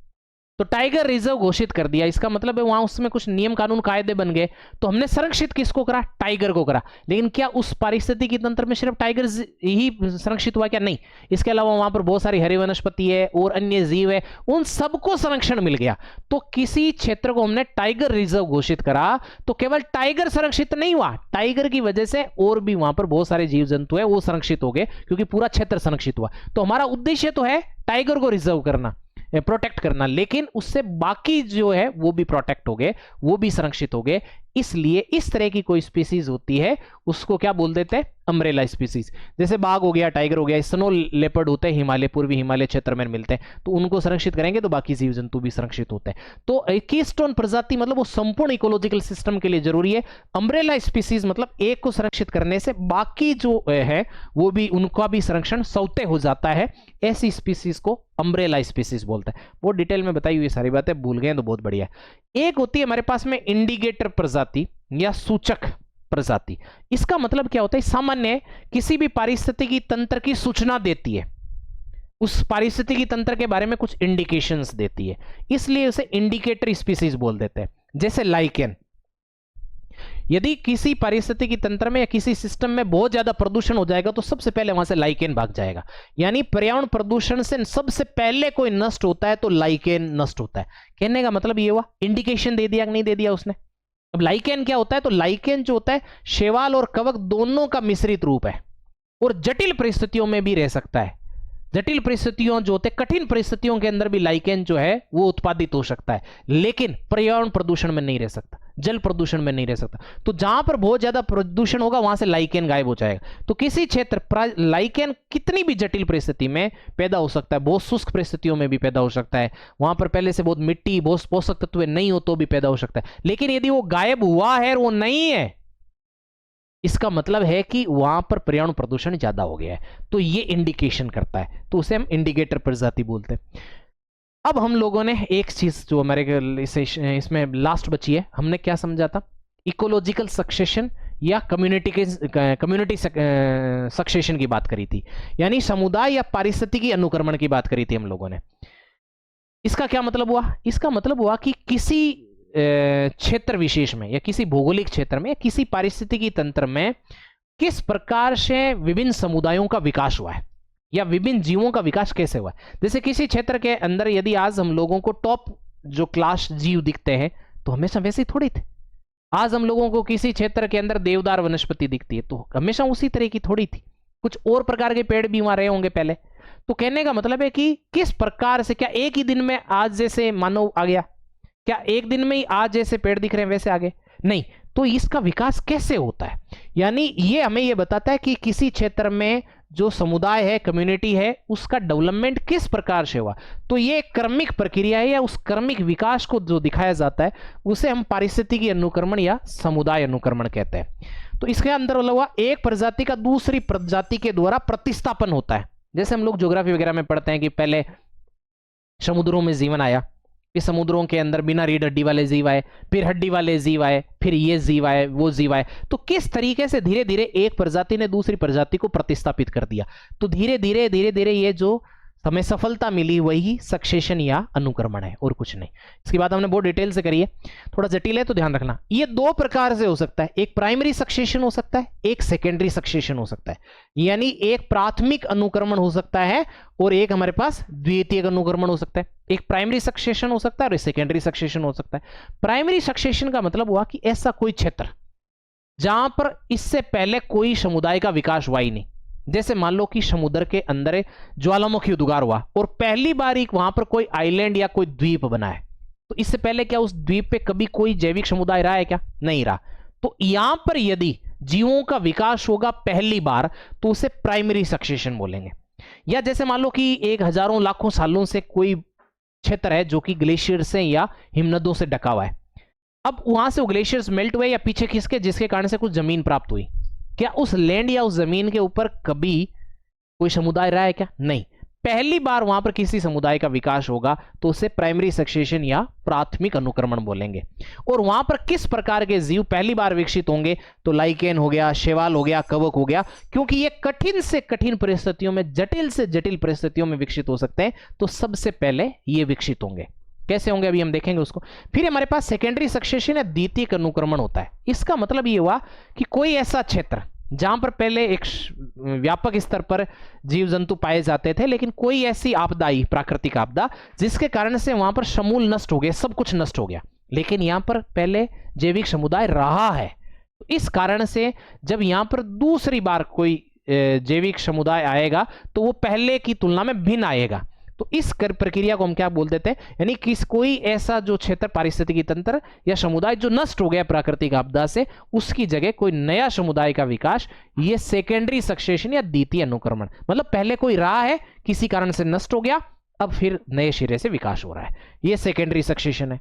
तो टाइगर रिजर्व घोषित कर दिया, इसका मतलब है वहां उसमें कुछ नियम कानून कायदे बन गए, तो हमने संरक्षित किसको करा? टाइगर को करा। लेकिन क्या उस पारिस्थितिकी तंत्र में सिर्फ टाइगर ही संरक्षित हुआ? क्या नहीं, इसके अलावा वहां पर बहुत सारी हरी वनस्पति है और अन्य जीव है, उन सबको संरक्षण मिल गया। तो किसी क्षेत्र को हमने टाइगर रिजर्व घोषित करा तो केवल टाइगर संरक्षित नहीं हुआ, टाइगर की वजह से और भी वहां पर बहुत सारे जीव जंतु है वो संरक्षित हो गए, क्योंकि पूरा क्षेत्र संरक्षित हुआ। तो हमारा उद्देश्य तो है टाइगर को रिजर्व करना, प्रोटेक्ट करना, लेकिन उससे बाकी जो है वो भी प्रोटेक्ट हो गए, वो भी संरक्षित हो गए। इसलिए इस तरह की कोई स्पीसीज होती है उसको क्या बोल देते हैं, अम्ब्रेला स्पीसीज। जैसे बाघ हो गया, टाइगर हो गया, स्नो लेपर्ड होते हैं, हिमालय, पूर्वी हिमालय क्षेत्र में मिलते हैं, तो उनको संरक्षित करेंगे तो बाकी जीव जंतु भी संरक्षित होते हैं। तो कीस्टोन प्रजाति मतलब वो संपूर्ण इकोलॉजिकल सिस्टम के लिए जरूरी है। अम्ब्रेला स्पीसीज मतलब एक को संरक्षित करने से बाकी जो है वो भी, उनका भी संरक्षण सौते हो जाता है। ऐसी स्पीसीज को अम्ब्रेला स्पीसीज बोलते हैं। बहुत डिटेल में बताई हुई सारी बातें, भूल गए तो बहुत बढ़िया है। एक होती है हमारे पास में इंडिकेटर प्रजाति या सूचक प्रजाति। इसका मतलब क्या होता है, सामान्य किसी भी पारिस्थितिकी तंत्र की सूचना देती है, उस पारिस्थितिकी तंत्र के बारे में कुछ इंडिकेशंस देती है, इसलिए उसे इंडिकेटर स्पीसीज बोल देते हैं। जैसे लाइकेन, यदि किसी पारिस्थितिकी तंत्र में या किसी सिस्टम में बहुत ज्यादा प्रदूषण हो जाएगा तो सबसे पहले वहां से लाइकेन भाग जाएगा। यानी पर्यावरण प्रदूषण से सबसे पहले कोई नष्ट होता है तो लाइकेन नष्ट होता है। कहने का मतलब ये हुआ, इंडिकेशन दे दिया कि नहीं दे दिया उसने। अब लाइकेन क्या होता है, तो लाइकेन जो होता है शैवाल और कवक दोनों का मिश्रित रूप है और जटिल परिस्थितियों में भी रह सकता है। जटिल परिस्थितियों जो होते हैं, कठिन परिस्थितियों के अंदर भी लाइकेन जो है वो उत्पादित हो सकता है, लेकिन पर्यावरण प्रदूषण में नहीं रह सकता, जल प्रदूषण में नहीं रह सकता। तो जहां पर बहुत ज्यादा प्रदूषण होगा वहां से लाइकेन गायब हो जाएगा। तो किसी क्षेत्र लाइकेन कितनी भी जटिल परिस्थिति में पैदा हो सकता है, बहुत शुष्क परिस्थितियों में भी पैदा हो सकता है, वहां पर पहले से बहुत मिट्टी, बहुत पोषक तत्व नहीं हो तो भी पैदा हो सकता है। लेकिन यदि वो गायब हुआ है और वो नहीं है, इसका मतलब है कि वहां पर पर्यावरण प्रदूषण ज्यादा हो गया है, तो ये इंडिकेशन करता है, तो उसे हम इंडिकेटर प्रजाति बोलते हैं। अब हम लोगों ने एक चीज जो हमारे इसमें लास्ट बची है, हमने क्या समझा था, इकोलॉजिकल सक्सेशन या कम्युनिटी सक्सेशन की बात करी थी, यानी समुदाय या पारिस्थितिकी अनुक्रमण की बात करी थी हम लोगों ने। इसका क्या मतलब हुआ, इसका मतलब हुआ कि किसी क्षेत्र विशेष में या किसी भौगोलिक क्षेत्र में या किसी पारिस्थितिकी तंत्र में किस प्रकार से विभिन्न समुदायों का विकास हुआ है या विभिन्न जीवों का विकास कैसे हुआ है। जैसे किसी क्षेत्र के अंदर यदि आज हम लोगों को टॉप जो क्लास जीव दिखते हैं तो हमेशा वैसे ही थोड़ी थे। आज हम लोगों को किसी क्षेत्र के अंदर देवदार वनस्पति दिखती है तो हमेशा उसी तरह की थोड़ी थी, कुछ और प्रकार के पेड़ भी वहां रहे होंगे पहले। तो कहने का मतलब है कि किस प्रकार से, क्या एक ही दिन में आज जैसे मानव आ गया, क्या एक दिन में ही आज जैसे पेड़ दिख रहे हैं वैसे आगे नहीं, तो इसका विकास कैसे होता है। यानी ये हमें ये बताता है कि किसी क्षेत्र में जो समुदाय है, कम्युनिटी है, उसका डेवलपमेंट किस प्रकार से हुआ। तो ये एक क्रमिक प्रक्रिया है या उस क्रमिक विकास को जो दिखाया जाता है उसे हम पारिस्थितिकी अनुक्रमण या समुदाय अनुक्रमण कहते हैं। तो इसके अंदर हुआ एक प्रजाति का दूसरी प्रजाति के द्वारा प्रतिस्थापन होता है। जैसे हम लोग ज्योग्राफी वगैरह में पढ़ते हैं कि पहले समुद्रों में जीवन आया, इस समुद्रों के अंदर बिना रीढ़ हड्डी वाले जीव आए, फिर हड्डी वाले जीव आए, फिर ये जीव आए, वो जीव आए। तो किस तरीके से धीरे धीरे एक प्रजाति ने दूसरी प्रजाति को प्रतिस्थापित कर दिया। तो धीरे धीरे ये जो हमें सफलता मिली वही सक्सेशन या अनुक्रमण है और कुछ नहीं। इसकी बात हमने बहुत डिटेल से करी है, थोड़ा जटिल है तो ध्यान रखना। ये दो प्रकार से हो सकता है, एक प्राइमरी सक्सेशन हो सकता है, एक सेकेंडरी सक्सेशन हो सकता है। यानी एक प्राथमिक अनुक्रमण हो सकता है और एक हमारे पास द्वितीयक अनुक्रमण हो सकता है। एक प्राइमरी सक्सेशन हो सकता है और एक सेकेंडरी सक्सेशन हो सकता है। प्राइमरी सक्सेशन का मतलब हुआ कि ऐसा कोई क्षेत्र जहां पर इससे पहले कोई समुदाय का विकास हुआ ही नहीं। जैसे मान लो कि समुद्र के अंदर ज्वालामुखी उद्गार हुआ और पहली बार एक वहां पर कोई आइलैंड या कोई द्वीप बना है, तो इससे पहले क्या उस द्वीप पे कभी कोई जैविक समुदाय रहा है क्या, नहीं रहा। तो यहां पर यदि जीवों का विकास होगा पहली बार तो उसे प्राइमरी सक्सेशन बोलेंगे। या जैसे मान लो कि एक हजारों लाखों सालों से कोई क्षेत्र है जो कि ग्लेशियर से या हिमनदों से ढका हुआ है, अब वहां से वो ग्लेशियर्स मेल्ट हुए या पीछे खिसके जिसके कारण से कुछ जमीन प्राप्त हुई, क्या उस लैंड या उस जमीन के ऊपर कभी कोई समुदाय रहा है क्या, नहीं। पहली बार वहां पर किसी समुदाय का विकास होगा तो उसे प्राइमरी सक्सेशन या प्राथमिक अनुक्रमण बोलेंगे। और वहां पर किस प्रकार के जीव पहली बार विकसित होंगे, तो लाइकेन हो गया, शैवाल हो गया, कवक हो गया, क्योंकि ये कठिन से कठिन परिस्थितियों में, जटिल से जटिल परिस्थितियों में विकसित हो सकते हैं, तो सबसे पहले ये विकसित होंगे। कैसे होंगे अभी हम देखेंगे उसको। फिर हमारे पास सेकेंडरी सक्सेशन या द्वितीयक अनुक्रमण होता है। इसका मतलब ये हुआ कि कोई ऐसा क्षेत्र जहां पर पहले एक व्यापक स्तर पर जीव जंतु पाए जाते थे, लेकिन कोई ऐसी आपदा आई, प्राकृतिक आपदा, जिसके कारण से वहां पर समूल नष्ट हो गए, सब कुछ नष्ट हो गया, लेकिन यहां पर पहले जैविक समुदाय रहा है। तो इस कारण से जब यहां पर दूसरी बार कोई जैविक समुदाय आएगा तो वो पहले की तुलना में भिन्न आएगा। तो इस प्रक्रिया को हम क्या बोल देते हैं, यानी कोई ऐसा जो क्षेत्र पारिस्थितिकी तंत्र या समुदाय जो नष्ट हो गया प्राकृतिक आपदा से, उसकी जगह कोई नया समुदाय का विकास, ये सेकेंडरी सक्सेशन या द्वितीय अनुक्रमण। मतलब पहले कोई रहा है, किसी कारण से नष्ट हो गया, अब फिर नए सिरे से विकास हो रहा है, ये सेकेंडरी सक्सेशन है।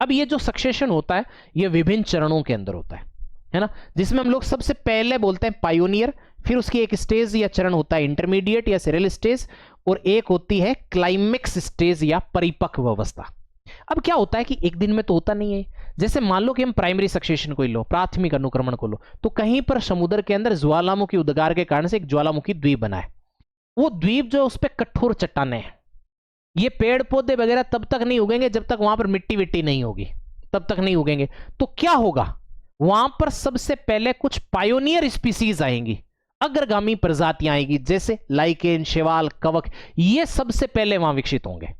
अब ये जो सक्सेशन होता है ये विभिन्न चरणों के अंदर होता है ना, जिसमें हम लोग सबसे पहले बोलते हैं पायोनियर, फिर उसकी एक स्टेज या चरण होता है इंटरमीडिएट या सीरियल स्टेज, और एक होती है क्लाइमेक्स स्टेज या परिपक्व अवस्था। अब क्या होता है कि एक दिन में तो होता नहीं है। जैसे मान लो कि हम प्राइमरी सक्सेशन को ही लो, प्राथमिक अनुक्रमण को लो, तो कहीं पर समुद्र के अंदर ज्वालामुखी उद्गार के कारण से एक ज्वालामुखी द्वीप बना है। वो द्वीप जो उस पर कठोर चट्टाने हैं, ये पेड़ पौधे वगैरह तब तक नहीं उगेंगे जब तक वहां पर मिट्टी विट्टी नहीं होगी, तब तक नहीं उगेंगे। तो क्या होगा, वहां पर सबसे पहले कुछ पायोनियर स्पीसीज आएंगी, अग्रगामी प्रजातियां आएंगी, जैसे लाइकेन, शैवाल, कवक, ये सबसे पहले वहां विकसित होंगे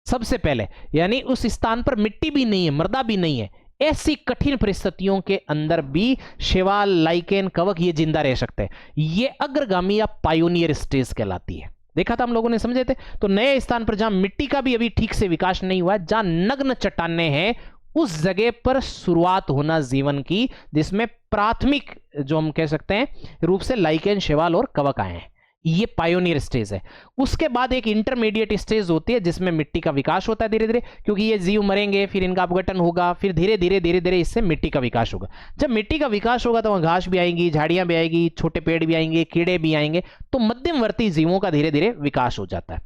सबसे पहले। यानी उस स्थान पर मिट्टी भी नहीं है, मृदा भी नहीं है, ऐसी कठिन परिस्थितियों के अंदर भी शैवाल, लाइकेन, कवक ये जिंदा रह सकते हैं। ये अग्रगामी या पायोनियर स्टेज कहलाती है। देखा था हम लोगों ने, समझे थे। तो नए स्थान पर जहां मिट्टी का भी अभी ठीक से विकास नहीं हुआ है, जहां नग्न चट्टाने हैं, उस जगह पर शुरुआत होना जीवन की, जिसमें प्राथमिक जो हम कह सकते हैं रूप से लाइकेन, शैवाल और कवक आए हैं, ये पायोनियर स्टेज है। उसके बाद एक इंटरमीडिएट स्टेज होती है जिसमें मिट्टी का विकास होता है धीरे धीरे, क्योंकि ये जीव मरेंगे, फिर इनका अपघटन होगा, फिर धीरे धीरे इससे मिट्टी का विकास होगा। जब मिट्टी का विकास होगा तो वहां घास भी आएंगी, झाड़ियां भी आएंगी, छोटे पेड़ भी आएंगे, कीड़े भी आएंगे, तो मध्यवर्ती जीवों का धीरे धीरे विकास हो जाता है।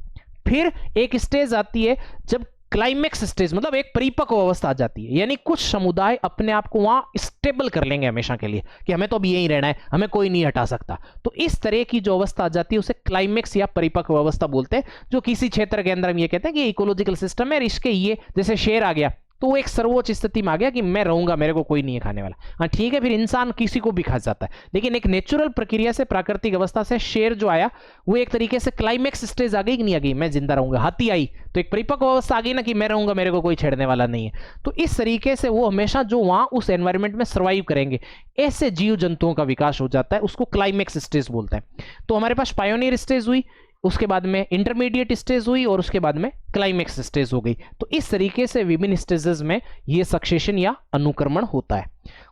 फिर एक स्टेज आती है जब क्लाइमेक्स स्टेज, मतलब एक परिपक्व अवस्था आ जाती है, यानी कुछ समुदाय अपने आप को वहां स्टेबल कर लेंगे हमेशा के लिए कि हमें तो अब यहीं रहना है, हमें कोई नहीं हटा सकता। तो इस तरह की जो अवस्था आ जाती है उसे क्लाइमेक्स या परिपक्व अवस्था बोलते हैं। जो किसी क्षेत्र के अंदर हम ये कहते हैं कि इकोलॉजिकल सिस्टम है, इसके ये जैसे शेर आ गया तो वो एक सर्वोच्च स्थिति में आ गया कि मैं रहूंगा, मेरे को कोई नहीं है खाने वाला। हाँ ठीक है, फिर इंसान किसी को भी खा जाता है, लेकिन एक नेचुरल प्रक्रिया से, प्राकृतिक अवस्था से शेर जो आया वो एक तरीके से क्लाइमेक्स स्टेज आ गई कि नहीं आ गई, मैं जिंदा रहूंगा। हाथी आई तो एक परिपक्व अवस्था आ गई ना कि मैं रहूंगा, मेरे को कोई छेड़ने वाला नहीं है। तो इस तरीके से वो हमेशा जो वहां उस एनवायरमेंट में सर्वाइव करेंगे, ऐसे जीव जंतुओं का विकास हो जाता है, उसको क्लाइमेक्स स्टेज बोलते हैं। तो हमारे पास पायोनियर स्टेज हुई, उसके बाद में इंटरमीडिएट स्टेज हुई, और उसके बाद में क्लाइमेक्स स्टेज हो गई। तो इस तरीके से विभिन्न स्टेजेस में ये सक्सेशन या अनुक्रमण होता है।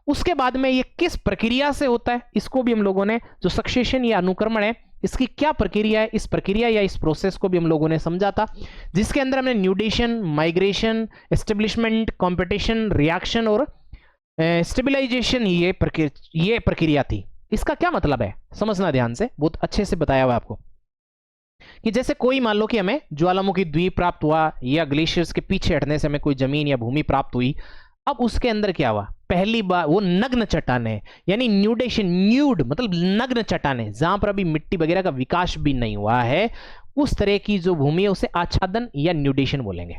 उसके बाद में ये किस प्रक्रिया से होता है, इसको भी हम लोगों ने, जो सक्सेशन या अनुक्रमण है, इसकी क्या प्रक्रिया है, इस प्रक्रिया या इस प्रोसेस को भी हम लोगों ने समझा था, जिसके अंदर हमने न्यूडेशन, माइग्रेशन, एस्टेब्लिशमेंट, कॉम्पिटिशन, रिएक्शन और स्टेबिलाईजेशन, ये प्रक्रिया थी। इसका क्या मतलब है समझना ध्यान से, बहुत अच्छे से बताया हुआ आपको। कि जैसे कोई मान लो कि हमें ज्वालामुखी द्वीप प्राप्त हुआ, या ग्लेशियर्स के पीछे हटने से हमें कोई जमीन या भूमि प्राप्त हुई। अब उसके अंदर क्या हुआ, पहली बार वो नग्न चट्टाने, यानी न्यूडेशन, न्यूड मतलब नग्न चट्टाने, जहां पर अभी मिट्टी वगैरह का विकास भी नहीं हुआ है, उस तरह की जो भूमि है उसे आच्छादन या न्यूडेशन बोलेंगे,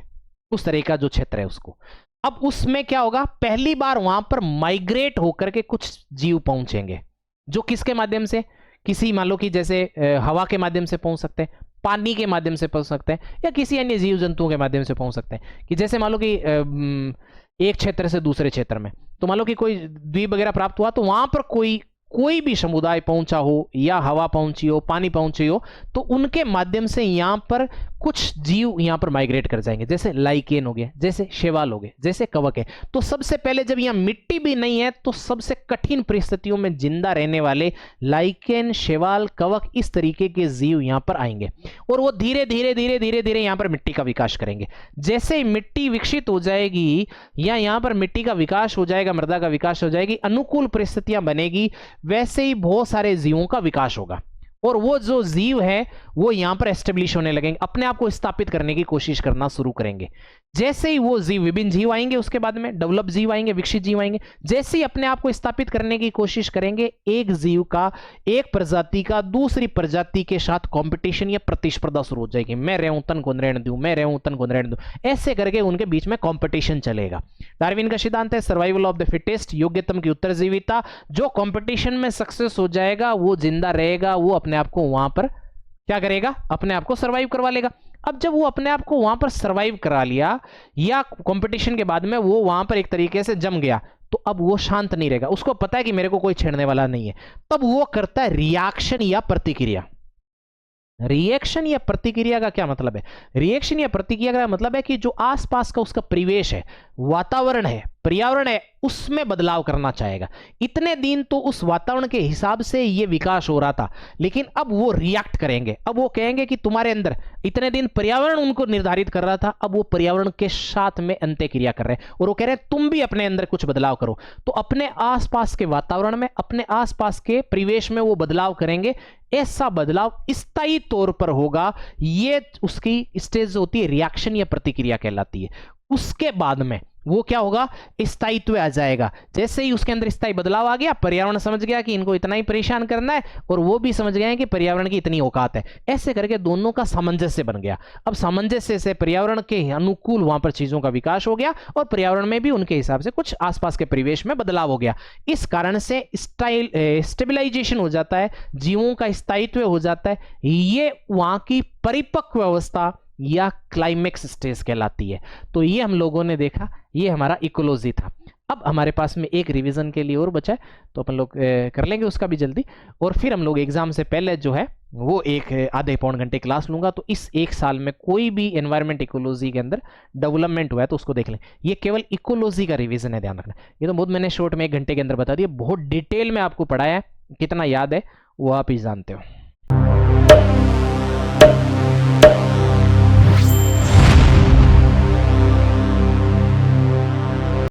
उस तरह का जो क्षेत्र है उसको। अब उसमें क्या होगा, पहली बार वहां पर माइग्रेट होकर के कुछ जीव पहुंचेंगे, जो किसके माध्यम से, किसी मान लो कि जैसे हवा के माध्यम से पहुंच सकते हैं, पानी के माध्यम से पहुंच सकते हैं, या किसी अन्य जीव जंतुओं के माध्यम से पहुंच सकते हैं। कि जैसे मान लो कि एक क्षेत्र से दूसरे क्षेत्र में, तो मान लो कि कोई द्वीप वगैरह प्राप्त हुआ, तो वहां पर कोई भी समुदाय पहुंचा हो, या हवा पहुंची हो, पानी पहुंची हो, तो उनके माध्यम से यहां पर कुछ जीव यहां पर माइग्रेट कर जाएंगे, जैसे लाइकेन हो गए, जैसे शैवाल हो गए, जैसे कवक है। तो सबसे पहले जब यहां मिट्टी भी नहीं है, तो सबसे कठिन परिस्थितियों में जिंदा रहने वाले लाइकेन, शैवाल, कवक, इस तरीके के जीव यहां पर आएंगे, और वो धीरे धीरे यहां पर मिट्टी का विकास करेंगे। जैसे ही मिट्टी विकसित हो जाएगी, या यहां पर मिट्टी का विकास हो जाएगा, मृदा का विकास हो जाएगी, अनुकूल परिस्थितियां बनेगी, वैसे ही बहुत सारे जीवों का विकास होगा, और वो जो जीव है वो यहां पर एस्टेब्लिश होने लगेंगे, अपने आप को स्थापित करने की कोशिश करना शुरू करेंगे। जैसे ही वो जीव, विभिन्न जीव आएंगे, उसके बाद में डेवलप जीव आएंगे, विकसित जीव आएंगे, जैसे ही अपने आप को स्थापित करने की कोशिश करेंगे, एक जीव का, एक प्रजाति का दूसरी प्रजाति के साथ कंपटीशन या प्रतिस्पर्धा शुरू हो जाएगी। मैं रहूं तन को रहने दूं, मैं रहूं तन को रहने दूं, ऐसे करके उनके बीच में कंपटीशन चलेगा। डार्विन का सिद्धांत है सर्वाइवल ऑफ द फिटेस्ट, योग्यतम की उत्तरजीविता। जो कंपटीशन में सक्सेस हो जाएगा वो जिंदा रहेगा, वो अपने आप को वहां पर क्या करेगा, अपने आप को सर्वाइव करवा लेगा। अब जब वो अपने आप को वहां पर सर्वाइव करा लिया, या कंपटीशन के बाद में वो वहां पर एक तरीके से जम गया, तो अब वो शांत नहीं रहेगा, उसको पता है कि मेरे को कोई छेड़ने वाला नहीं है। तब वो करता है रिएक्शन या प्रतिक्रिया। रिएक्शन या प्रतिक्रिया का क्या मतलब है? रिएक्शन या प्रतिक्रिया का मतलब है कि जो आसपास का उसका परिवेश है, वातावरण है, पर्यावरण है, उसमें बदलाव करना चाहेगा। इतने दिन तो उस वातावरण के हिसाब से ये विकास हो रहा था, लेकिन अब वो रिएक्ट करेंगे। अब वो कहेंगे कि तुम्हारे अंदर इतने दिन पर्यावरण उनको निर्धारित कर रहा था, अब वो पर्यावरण के साथ में अंत्यक्रिया कर रहे हैं और वो कह रहे हैं तुम भी अपने अंदर कुछ बदलाव करो। तो अपने आसपास के वातावरण में, अपने आसपास के परिवेश में वो बदलाव करेंगे। ऐसा बदलाव स्थायी तौर पर होगा। ये उसकी स्टेज होती है, रिएक्शन या प्रतिक्रिया कहलाती है। उसके बाद में वो क्या होगा? स्थायित्व आ जाएगा। जैसे ही उसके अंदर स्थायी बदलाव आ गया, पर्यावरण समझ गया कि इनको इतना ही परेशान करना है और वो भी समझ गए कि पर्यावरण की इतनी औकात है। ऐसे करके दोनों का सामंजस्य बन गया। अब सामंजस्य से पर्यावरण के अनुकूल वहां पर चीजों का विकास हो गया और पर्यावरण में भी उनके हिसाब से कुछ आसपास के परिवेश में बदलाव हो गया। इस कारण से स्टेबलाइजेशन हो जाता है, जीवों का स्थायित्व हो जाता है। ये वहां की परिपक्व अवस्था या क्लाइमेक्स स्टेज कहलाती है। तो ये हम लोगों ने देखा, ये हमारा इकोलॉजी था। अब हमारे पास में एक रिवीजन के लिए और बचा है, तो अपन लोग कर लेंगे उसका भी जल्दी। और फिर हम लोग एग्जाम से पहले जो है वो एक आधे पौन घंटे क्लास लूंगा। तो इस एक साल में कोई भी एनवायरमेंट इकोलॉजी के अंदर डेवलपमेंट हुआ है तो उसको देख लें। ये केवल इकोलॉजी का रिवीजन है, ध्यान रखना। ये तो बहुत मैंने शॉर्ट में 1 घंटे के अंदर बता दिया, बहुत डिटेल में आपको पढ़ाया है। कितना याद है वो आप ही जानते हो।